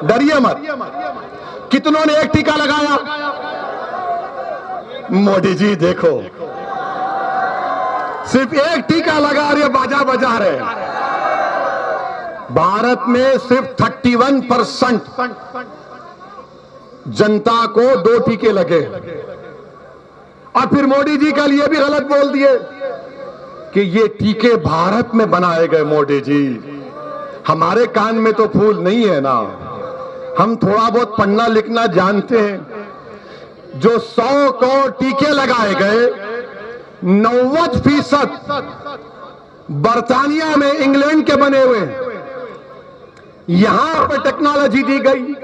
डरिए मत। कितनों ने 1 टीका लगाया? मोदी जी देखो, सिर्फ 1 टीका लगा रहे, बाजा बजा रहे। भारत में सिर्फ 31% जनता को 2 टीके लगे। और फिर मोदी जी कल ये भी गलत बोल दिए कि ये टीके भारत में बनाए गए। मोदी जी, हमारे कान में तो फूल नहीं है ना, हम थोड़ा बहुत पढ़ना लिखना जानते हैं। जो 100 करोड़ टीके लगाए गए, 90% बर्तानिया में, इंग्लैंड के बने हुए, यहां पर टेक्नोलॉजी दी गई।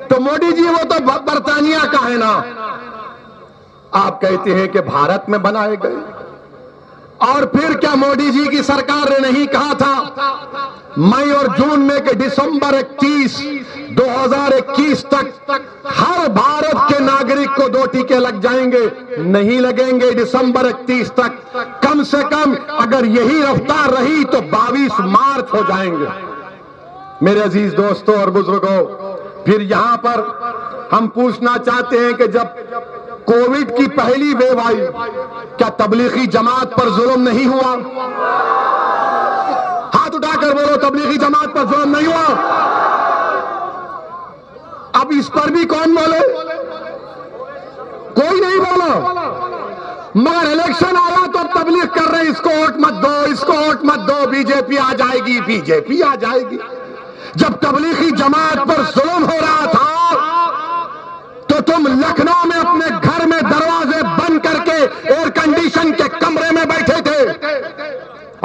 तो मोदी जी वो तो बर्तानिया का है ना, आप कहते हैं कि भारत में बनाए गए। और फिर क्या मोदी जी की सरकार ने नहीं कहा था मई और जून में कि दिसंबर 31, 2021 तक हर भारत के नागरिक को 2 टीके लग जाएंगे? नहीं लगेंगे दिसंबर 31 तक। कम से कम अगर यही रफ्तार रही तो 22 मार्च हो जाएंगे। मेरे अजीज दोस्तों और बुजुर्गों, फिर यहां पर हम पूछना चाहते हैं कि जब कोविड की पहली वेव आई, क्या तबलीगी जमात पर जुल्म नहीं हुआ? हाथ उठाकर बोलो, तबलीगी जमात पर जुल्म नहीं हुआ? अब इस पर भी कौन बोले? कोई नहीं बोला। मगर इलेक्शन आया तो अब तबलीग कर रहे, इसको वोट मत दो, इसको वोट मत दो, बीजेपी आ जाएगी, बीजेपी आ जाएगी। जब तबलीगी जमात पर जुल्म हो रहा था तो तुम लखनऊ में अपने घर में दरवाजे बंद करके एयर कंडीशन के कमरे में बैठे थे।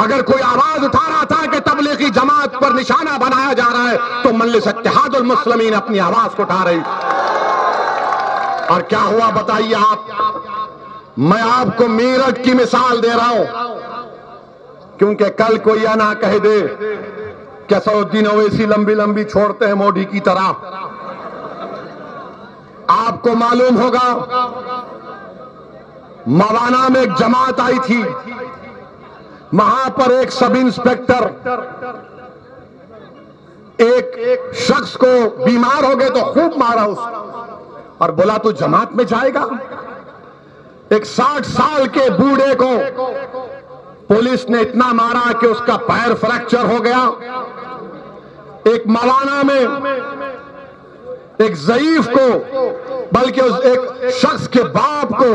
अगर कोई आवाज उठा रहा था कि तबलीगी जमात पर निशाना बनाया जा रहा है तो मजलिस इत्तेहादुल मुस्लिमीन अपनी आवाज को उठा रही। और क्या हुआ बताइए आप। मैं आपको मेरठ की मिसाल दे रहा हूं, क्योंकि कल कोई यह ना कह दे कि असदुद्दीन ओवैसी लंबी लंबी छोड़ते हैं मोदी की तरह। आपको मालूम होगा, मवाना में एक जमात आई थी, वहां पर एक सब इंस्पेक्टर एक शख्स को बीमार हो गए तो खूब मारा उसको और बोला तू जमात में जाएगा। एक 60 साल के बूढ़े को पुलिस ने इतना मारा कि उसका पैर फ्रैक्चर हो गया। एक मवाना में एक ज़ईफ को, बल्कि उस एक शख्स के बाप को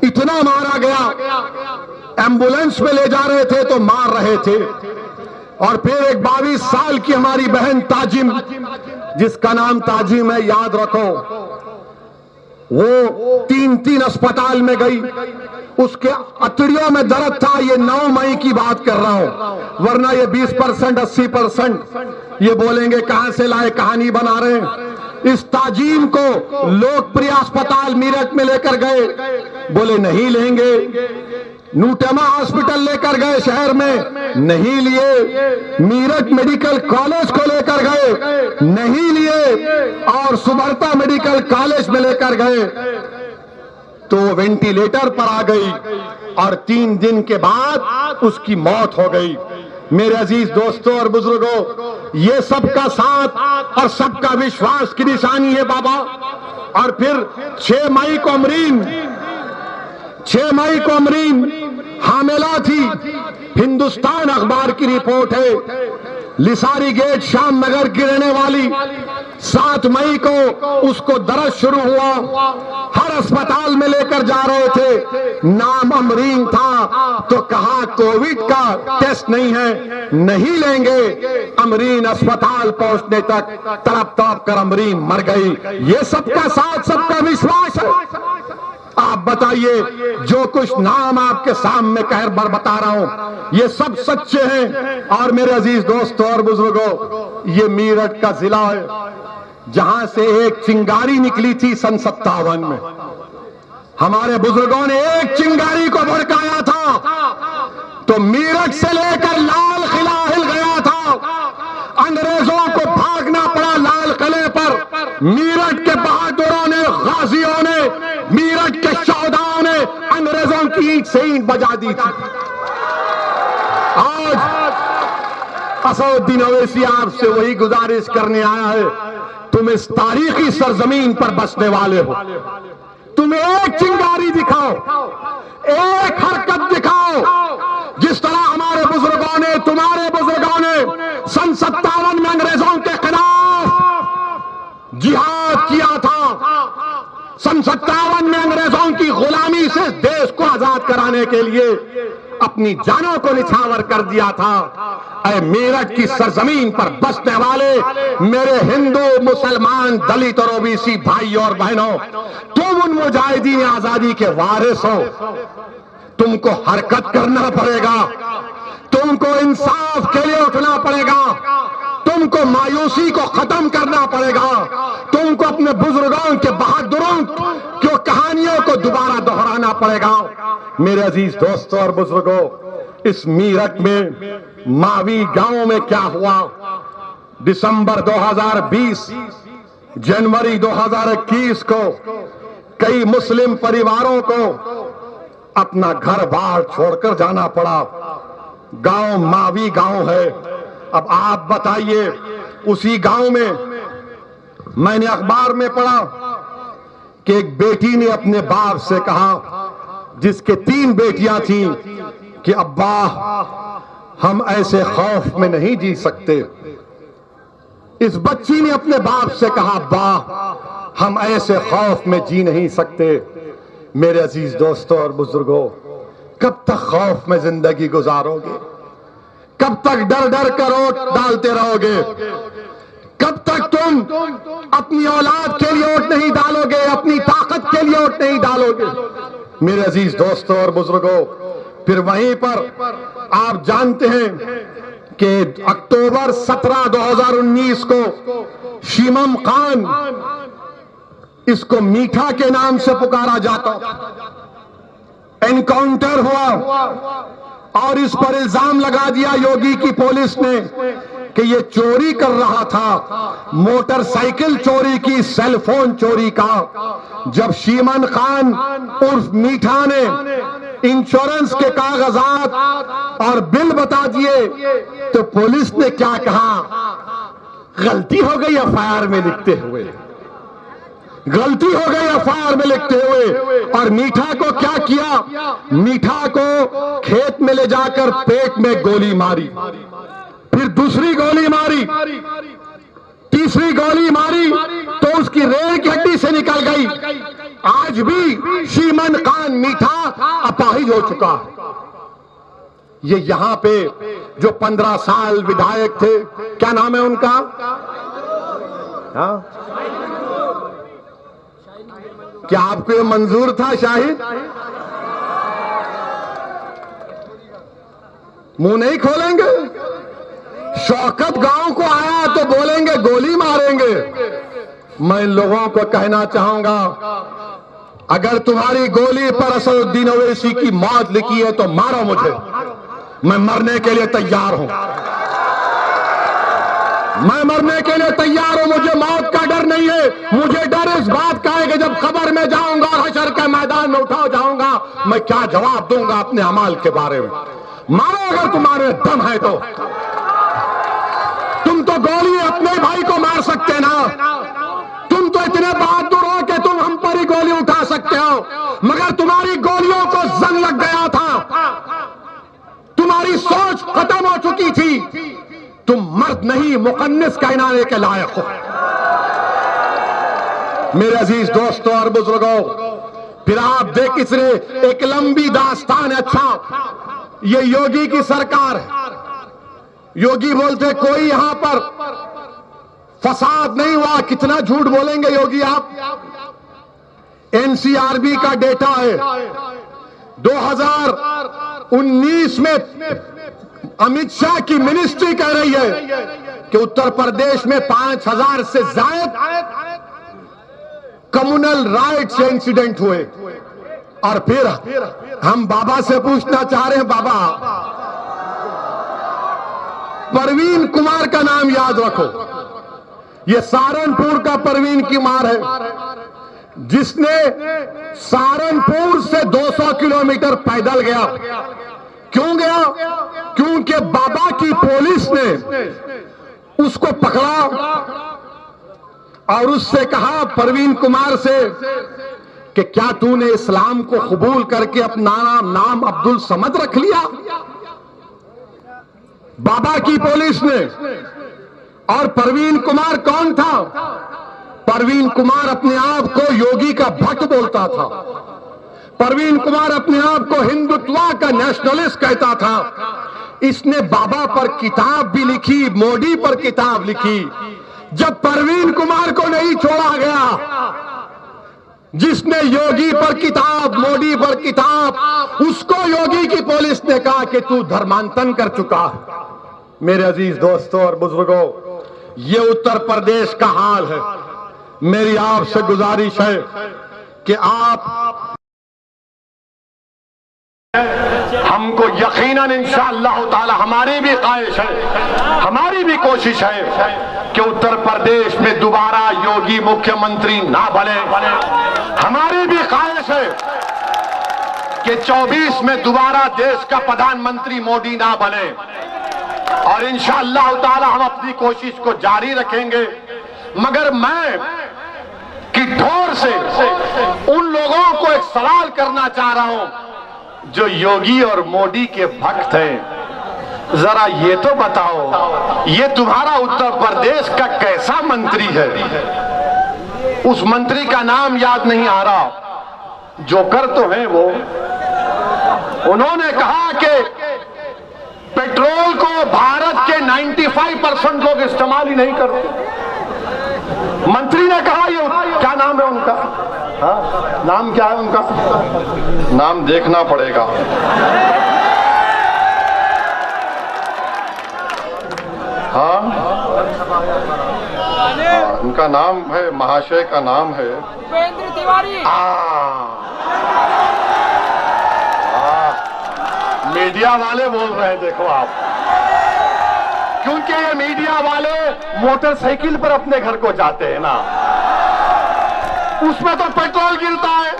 इतना मारा गया, एम्बुलेंस में ले जा रहे थे तो मार रहे थे। और फिर एक 22 साल की हमारी बहन ताजिम, जिसका नाम ताजिम है, याद रखो, वो 3 अस्पताल में गई। उसके अतड़ियों में दर्द था। ये 9 मई की बात कर रहा हूं, वरना ये 20% 80% ये बोलेंगे कहां से लाए, कहानी बना रहे हैं। इस ताजीम को लोकप्रिय अस्पताल मेरठ में लेकर गए, बोले नहीं लेंगे। नूटेमा हॉस्पिटल लेकर गए शहर में, नहीं लिए। मेरठ मेडिकल कॉलेज को लेकर गए, नहीं लिए। और सुबर्ता मेडिकल कॉलेज में लेकर गए तो वेंटिलेटर पर आ गई और 3 दिन के बाद उसकी मौत हो गई। मेरे अजीज दोस्तों और बुजुर्गों, ये सबका साथ और सबका विश्वास की निशानी है बाबा। और फिर 6 मई को अमरीन हामिला थी। हिंदुस्तान अखबार की रिपोर्ट है, लिसारी गेट शाम नगर की रहने वाली। 7 मई को उसको दर्द शुरू हुआ, हर अस्पताल में लेकर जा रहे थे। नाम अमरीन था तो कहा कोविड का टेस्ट नहीं है, नहीं लेंगे। अमरीन अस्पताल पहुंचने तक तड़प तड़प कर अमरीन मर गई। ये सबका साथ, सबका विश्वास है। आप बताइए, जो कुछ नाम आपके सामने कहर बता रहा हूं, ये सब सच्चे हैं। और मेरे अजीज दोस्तों और बुजुर्गों, ये मेरठ का जिला है जहां से एक चिंगारी निकली थी सन 57 में। हमारे बुजुर्गों ने एक चिंगारी को भड़काया था तो मेरठ से लेकर लाल किला हिल गया था। अंग्रेजों को भागना पड़ा लाल किले पर। मेरठ के बहादुरों ने, गाजियों ने, मेरठ के शौहदाओं ने अंग्रेजों की ईंट से ईंट बजा दी थी। आज असदुद्दीन ओवैसी आपसे वही गुजारिश करने आया है, तुम इस तारीखी सरजमीन पर बसने वाले हो, तुम एक चिंगारी दिखाओ, एक हरकत दिखाओ, जिस तरह हमारे बुजुर्गों ने, तुम्हारे बुजुर्गों ने सन 57 में अंग्रेजों के खिलाफ जिहाद किया था। सन 57 में अंग्रेजों की गुलामी से देश को आजाद कराने के लिए अपनी जानों को निछावर कर दिया था। ऐ मेरठ की सरजमीन पर बसने वाले मेरे हिंदू, मुसलमान, दलित और ओबीसी भाई और बहनों, तुम उन मुजाहिदीन आजादी के वारिस हो। तुमको हरकत करना पड़ेगा, तुमको इंसाफ के लिए उठना पड़ेगा, तुमको मायूसी को खत्म करना पड़ेगा, तुमको अपने बुजुर्गों के, बहादुरों की कहानियों को दोबारा दोहराना पड़ेगा। मेरे अजीज दोस्तों और बुजुर्गों, इस मेरठ में मावी गांव में क्या हुआ? दिसंबर 2020, जनवरी 2021 को कई मुस्लिम परिवारों को अपना घर बार छोड़कर जाना पड़ा। गांव मावी गांव है। अब आप बताइए, उसी गांव में मैंने अखबार में पढ़ा कि एक बेटी ने अपने बाप से कहा, जिसके 3 बेटियां थीं, कि अब्बा हम ऐसे खौफ में नहीं जी सकते। इस बच्ची ने अपने बाप से कहा, अब्बा हम ऐसे खौफ में जी नहीं सकते। मेरे अजीज दोस्तों और बुजुर्गों, कब तक खौफ में जिंदगी गुजारोगे? कब तक डर डर कर वोट डालते रहोगे? कब तक तुम अपनी औलाद के लिए वोट नहीं डालोगे, अपनी ताकत के लिए वोट नहीं डालोगे? मेरे अजीज दोस्तों और बुजुर्गों, फिर वहीं पर आप जानते हैं कि अक्टूबर 17, 2019 को शिमम खान इसको मीठा के नाम से पुकारा जाता। एनकाउंटर हुआ और इस पर इल्जाम लगा दिया योगी की पुलिस ने कि ये चोरी कर रहा था, मोटरसाइकिल चोरी की, सेल फोन चोरी का। जब शीमन खान उर्फ मीठा ने इंश्योरेंस के कागजात और बिल बता दिए तो पुलिस ने क्या कहा, गलती हो गई एफआईआर में लिखते हुए, गलती हो गई एफआईआर में लिखते हुए। और मीठा को क्या किया, मीठा को खेत में ले जाकर पेट में गोली मारी, फिर दूसरी गोली मारी, तीसरी गोली मारी तो उसकी रेल की हड्डी से निकल गई। आज भी शीमन खान मीठा अपाहिज हो चुका है। ये यहां पे जो 15 साल विधायक थे, क्या नाम है उनका? हाँ? क्या आपको ये मंजूर था शाहिद? मुंह नहीं खोलेंगे? शौकत गांव को आया तो बोलेंगे गोली मारेंगे। मैं इन लोगों को कहना चाहूंगा, अगर तुम्हारी गोली पर असदुद्दीन ओवैसी की मौत लिखी है तो मारो मुझे, मैं मरने के लिए तैयार हूं, मैं मरने के लिए तैयार हूं। मुझे मौत का डर नहीं है, मुझे डर इस बात का है कि जब कब्र में जाऊंगा और हशर के मैदान में उठा जाऊंगा, मैं क्या जवाब दूंगा अपने अमाल के बारे में। मारो अगर तुम्हारे दम है तो। तुम तो गोली अपने भाई को मार सकते ना, तुम तो इतने बहादुर हो कि तुम हम पर ही गोली उठा सकते हो, मगर तुम्हारी गोलियों को जंग लग गया था, तुम्हारी सोच खत्म हो चुकी थी, तुम मर्द नहीं मुकन्निस कहलाने के लायक हो। मेरे अजीज दोस्तों और बुजुर्गों, फिर आप देख इसने एक लंबी दास्तान। अच्छा, ये योगी की सरकार है। योगी बोलते कोई यहां पर फसाद नहीं हुआ, कितना झूठ बोलेंगे योगी आप। एनसीआरबी का डेटा है 2019 में अमित शाह की मिनिस्ट्री कह रही है कि उत्तर प्रदेश में 5000 से ज्यादा कम्युनल राइट्स इंसिडेंट हुए। और फिर हम बाबा से पूछना चाह रहे हैं, बाबा परवीन कुमार का नाम याद रखो, ये सहारनपुर का परवीन कुमार है, जिसने सहारनपुर से 200 किलोमीटर पैदल गया। क्यों गया? क्योंकि बाबा की पुलिस ने उसको पकड़ा और उससे कहा, परवीन कुमार से, कि क्या तूने इस्लाम को कबूल करके अपना नाम अब्दुल समद रख लिया? बाबा की पुलिस ने। और परवीन कुमार कौन था? परवीन कुमार अपने आप को योगी का भक्त बोलता था। परवीन कुमार अपने आप को हिंदुत्व का नेशनलिस्ट कहता था। इसने बाबा पर किताब भी लिखी, मोदी पर किताब लिखी। जब परवीन कुमार को नहीं छोड़ा गया, जिसने योगी पर किताब, मोदी पर किताब, उसको योगी की पुलिस ने कहा कि तू धर्मांतरण कर चुका। मेरे अजीज दोस्तों और बुजुर्गों, ये उत्तर प्रदेश का हाल है। मेरी आपसे गुजारिश है कि आप, हमको यकीनन इंशाअल्लाह ताला, हमारी भी ख्वाहिश है, हमारी भी कोशिश है कि उत्तर प्रदेश में दोबारा योगी मुख्यमंत्री ना बने। हमारी भी ख्वाहिश है कि 24 में दोबारा देश का प्रधानमंत्री मोदी ना बने। और इंशाअल्लाह ताला हम अपनी कोशिश को जारी रखेंगे। मगर मैं किठौर से उन लोगों को एक सवाल करना चाह रहा हूं जो योगी और मोदी के भक्त हैं। जरा ये तो बताओ, ये तुम्हारा उत्तर प्रदेश का कैसा मंत्री है? उस मंत्री का नाम याद नहीं आ रहा, जोकर तो है वो। उन्होंने कहा कि पेट्रोल को भारत के 95% लोग इस्तेमाल ही नहीं करते। मंत्री ने कहा, ये क्या नाम है उनका? हाँ, नाम क्या है उनका? नाम देखना पड़ेगा। हाँ, उनका नाम है, महाशय का नाम है उपेंद्र तिवारी। मीडिया वाले बोल रहे हैं, देखो आप, क्योंकि ये मीडिया वाले मोटरसाइकिल पर अपने घर को जाते हैं ना, उसमें तो पेट्रोल गिरता है।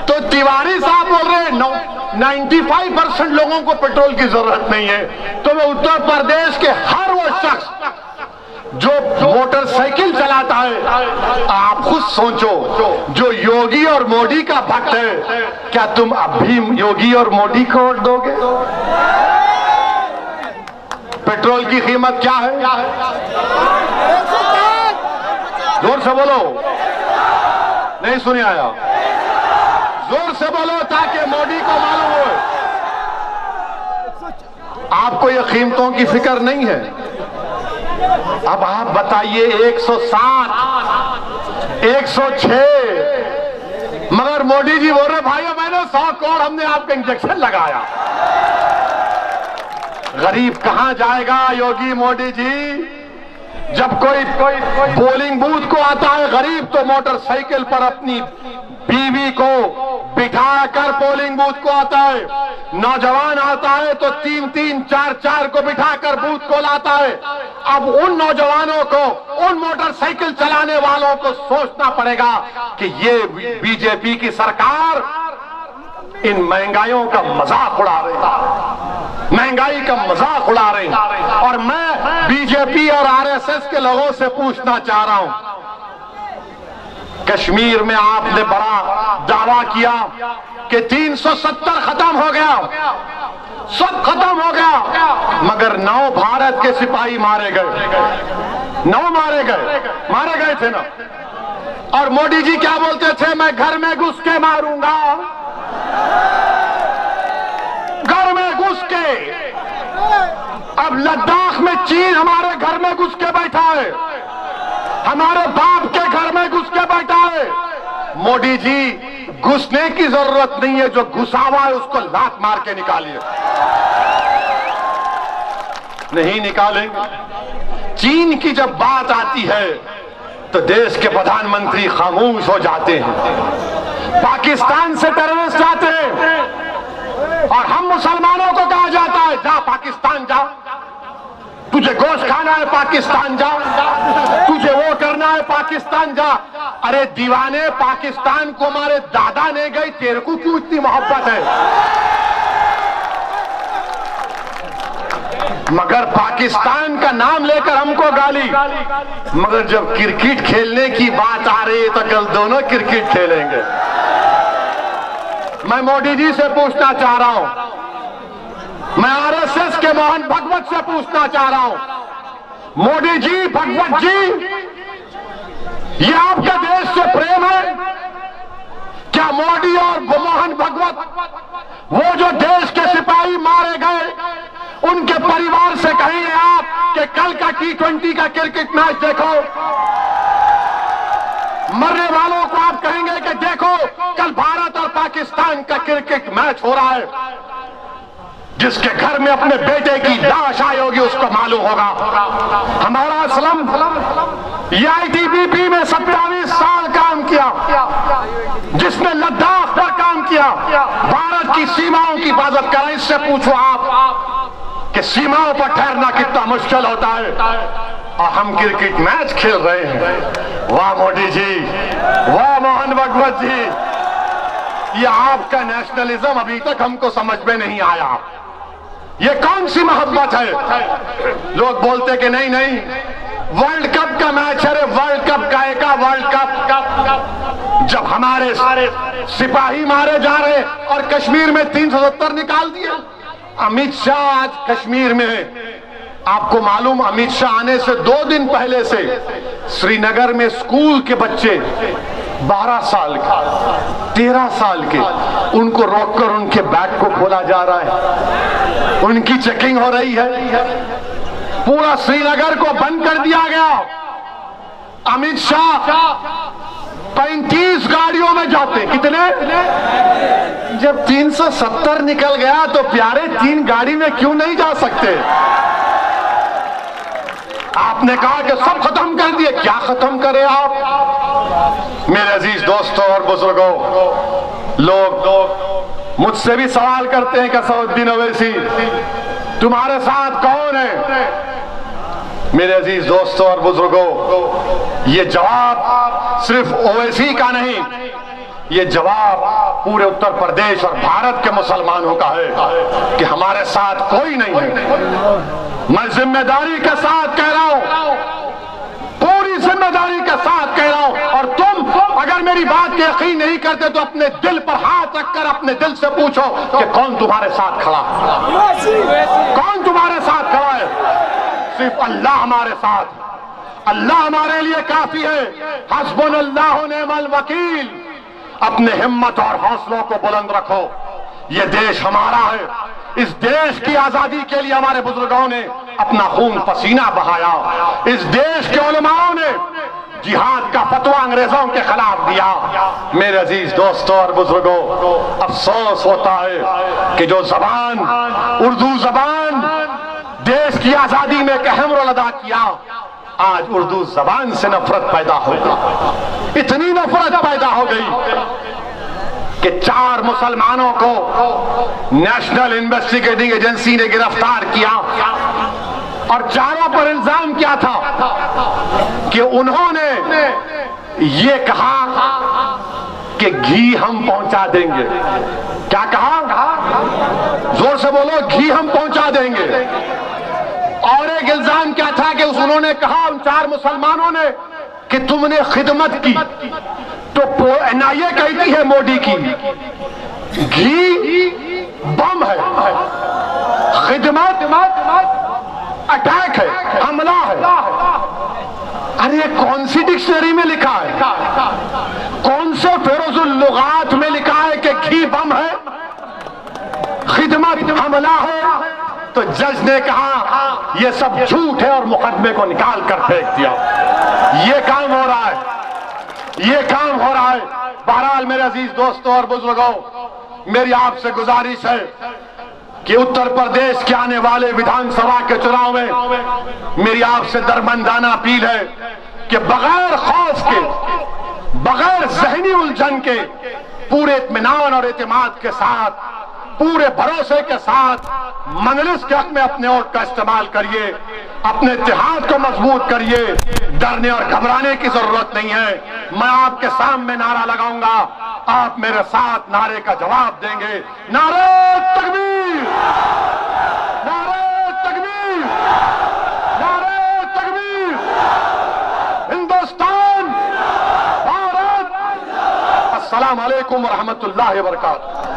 तो तिवारी साहब बोल रहे हैं 95% लोगों को पेट्रोल की जरूरत नहीं है। तो मैं उत्तर प्रदेश के हर वो शख्स जो मोटरसाइकिल चलाता है, आप खुद सोचो, जो योगी और मोदी का भक्त है, क्या तुम अब भी योगी और मोदी को वोट दोगे? पेट्रोल की कीमत क्या है? जोर से बोलो, नहीं सुने आया, जोर से बोलो ताकि मोदी को मालूम हो। आपको ये कीमतों की फिक्र नहीं है। अब आप बताइए 107, 106, मगर मोदी जी बोल रहे भाइयों मैंने 100 करोड़ हमने आपका इंजेक्शन लगाया। गरीब कहां जाएगा योगी मोदी जी? जब कोई पोलिंग बूथ को आता है गरीब, तो मोटरसाइकिल पर अपनी बीवी को बिठाकर पोलिंग बूथ को आता है। नौजवान आता है तो 3-3, 4-4 को बिठाकर बूथ को लाता है। अब उन नौजवानों को, उन मोटरसाइकिल चलाने वालों को सोचना पड़ेगा कि ये बीजेपी की सरकार इन महंगाइयों का मजाक उड़ा रही है, महंगाई का मजाक उड़ा रही है। और मैं बीजेपी और आरएसएस के लोगों से पूछना चाह रहा हूं, कश्मीर में आपने बड़ा दावा किया कि 370 खत्म हो गया, सब खत्म हो गया, मगर 9 भारत के सिपाही मारे गए, 9 मारे गए थे ना। और मोदी जी क्या बोलते थे? मैं घर में घुस के मारूंगा, घर में घुस के। अब लद्दाख में चीन हमारे घर में घुस के बैठा है, हमारे बाप के घर में घुस के बैठा है। मोदी जी घुसने की जरूरत नहीं है, जो घुसा हुआ है उसको लात मार के निकालिए। नहीं निकालेंगे। चीन की जब बात आती है तो देश के प्रधानमंत्री खामोश हो जाते हैं। पाकिस्तान से टेररिस्ट आते हैं और हम मुसलमानों को कहा जाता है जा पाकिस्तान जा, तुझे गोश्त खाना है पाकिस्तान जा, तुझे वो करना है पाकिस्तान जा। अरे दीवाने, पाकिस्तान को हमारे दादा ने गई, तेरे को क्यों इतनी मोहब्बत है? मगर पाकिस्तान का नाम लेकर हमको गाली, मगर जब क्रिकेट खेलने की बात आ रही है तो कल दोनों क्रिकेट खेलेंगे। मैं मोदी जी से पूछना चाह रहा हूं, मैं आरएसएस के मोहन भगवत से पूछना चाह रहा हूं, मोदी जी, भगवत जी, ये आपका देश से प्रेम है क्या? मोदी और मोहन भगवत, वो जो देश के सिपाही मारे गए, उनके परिवार से कहेंगे आप कि कल का T20 का क्रिकेट मैच देखो। मरने वालों को आप कहेंगे कि देखो कल भारत और पाकिस्तान का क्रिकेट मैच हो रहा है। जिसके घर में अपने बेटे की लाश आई होगी उसको मालूम होगा। हमारा असलम आईटीबीपी में 27 साल काम किया, जिसने लद्दाख पर काम किया, भारत की सीमाओं की हिफाजत करा। इससे पूछो आप कि सीमाओं पर ठहरना कितना मुश्किल होता है, और हम क्रिकेट मैच खेल रहे हैं। वाह मोदी जी, वाह मोहन भगवत जी, ये आपका नेशनलिज्म अभी तक हमको समझ में नहीं आया। ये कौन सी मोहब्बत है? लोग बोलते कि नहीं नहीं वर्ल्ड कप का मैच है, वर्ल्ड कप का वर्ल्ड कप। जब हमारे सारे सिपाही मारे जा रहे और कश्मीर में 370 निकाल दिए। अमित शाह आज कश्मीर में, आपको मालूम, अमित शाह आने से 2 दिन पहले से श्रीनगर में स्कूल के बच्चे 12 साल के, 13 साल के, उनको रोककर उनके बैग को खोला जा रहा है, उनकी चेकिंग हो रही है। पूरा श्रीनगर को बंद कर दिया गया। अमित शाह 35 गाड़ियों में जाते, कितने? जब 370 निकल गया तो प्यारे 3 गाड़ी में क्यों नहीं जा सकते? आपने कहा कि सब खत्म कर दिए, क्या खत्म करें आप? मेरे अजीज दोस्तों और बुजुर्गों, लोग मुझसे भी सवाल करते हैं कि असदुद्दीन ओवैसी तुम्हारे साथ कौन है? मेरे अजीज दोस्तों और बुजुर्गों, ये जवाब सिर्फ ओवैसी का नहीं, ये जवाब पूरे उत्तर प्रदेश और भारत के मुसलमानों का है कि हमारे साथ कोई नहीं है। मैं जिम्मेदारी के साथ कह रहा हूं, पूरी जिम्मेदारी के साथ कह रहा हूं। और तुम अगर मेरी बात के यकीन नहीं करते तो अपने दिल पर हाथ रखकर अपने दिल से पूछो कि कौन तुम्हारे साथ खड़ा है, कौन तुम्हारे साथ खड़ा है? सिर्फ अल्लाह हमारे साथ, अल्लाह हमारे लिए काफी है। हस्बुनल्लाहु निअमल वकील। अपने हिम्मत और हौसलों को बुलंद रखो। ये देश हमारा है। इस देश की आजादी के लिए हमारे बुजुर्गों ने अपना खून पसीना बहाया। इस देश के उलमाओं ने जिहाद का फतवा अंग्रेजों के खिलाफ दिया। मेरे अजीज दोस्तों और बुजुर्गों, अफसोस होता है कि जो जबान, उर्दू जबान देश की आजादी में एक अहम रोल अदा किया, आज उर्दू जबान से नफरत पैदा हो गई। इतनी नफरत पैदा हो गई कि 4 मुसलमानों को नेशनल इन्वेस्टिगेटिंग एजेंसी ने गिरफ्तार किया और चारों पर इल्जाम क्या था कि उन्होंने ये कहा कि घी हम पहुंचा देंगे। क्या कहा? जोर से बोलो, घी हम पहुंचा देंगे। और एक इल्जाम क्या था कि उन्होंने कहा, उन 4 मुसलमानों ने, कि तुमने खिदमत की। तो NIA कहती है मोदी की, घी बम है, खिदमत अटैक है, हमला है। अरे कौन सी डिक्शनरी में लिखा है? कौन से फेरोजुल लुगात में लिखा है कि घी बम है, खिदमत हमला है? तो जज ने कहा यह सब झूठ है और मुकदमे को निकाल कर फेंक दिया। ये काम हो रहा है, ये काम हो रहा है। बहरहाल मेरे अजीज दोस्तों और बुजुर्गों, मेरी आपसे गुजारिश है कि उत्तर प्रदेश के आने वाले विधानसभा के चुनाव में मेरी आपसे दरमंदाना अपील है कि बगैर खौफ के, बगैर जहनी उलझन के, पूरे इत्मीनान और एतमाद के साथ, पूरे भरोसे के साथ मजलिस के हक में अपने वोट का इस्तेमाल करिए। अपने इत्तेहाद को मजबूत करिए। डरने और घबराने की जरूरत नहीं है। मैं आपके सामने नारा लगाऊंगा, आप मेरे साथ नारे का जवाब देंगे। नारे तकबीर, नारे तकबीर, नारे तकबीर। हिंदुस्तान, भारत। अस्सलाम वालेकुम व रहमतुल्लाहि व बरकातहू।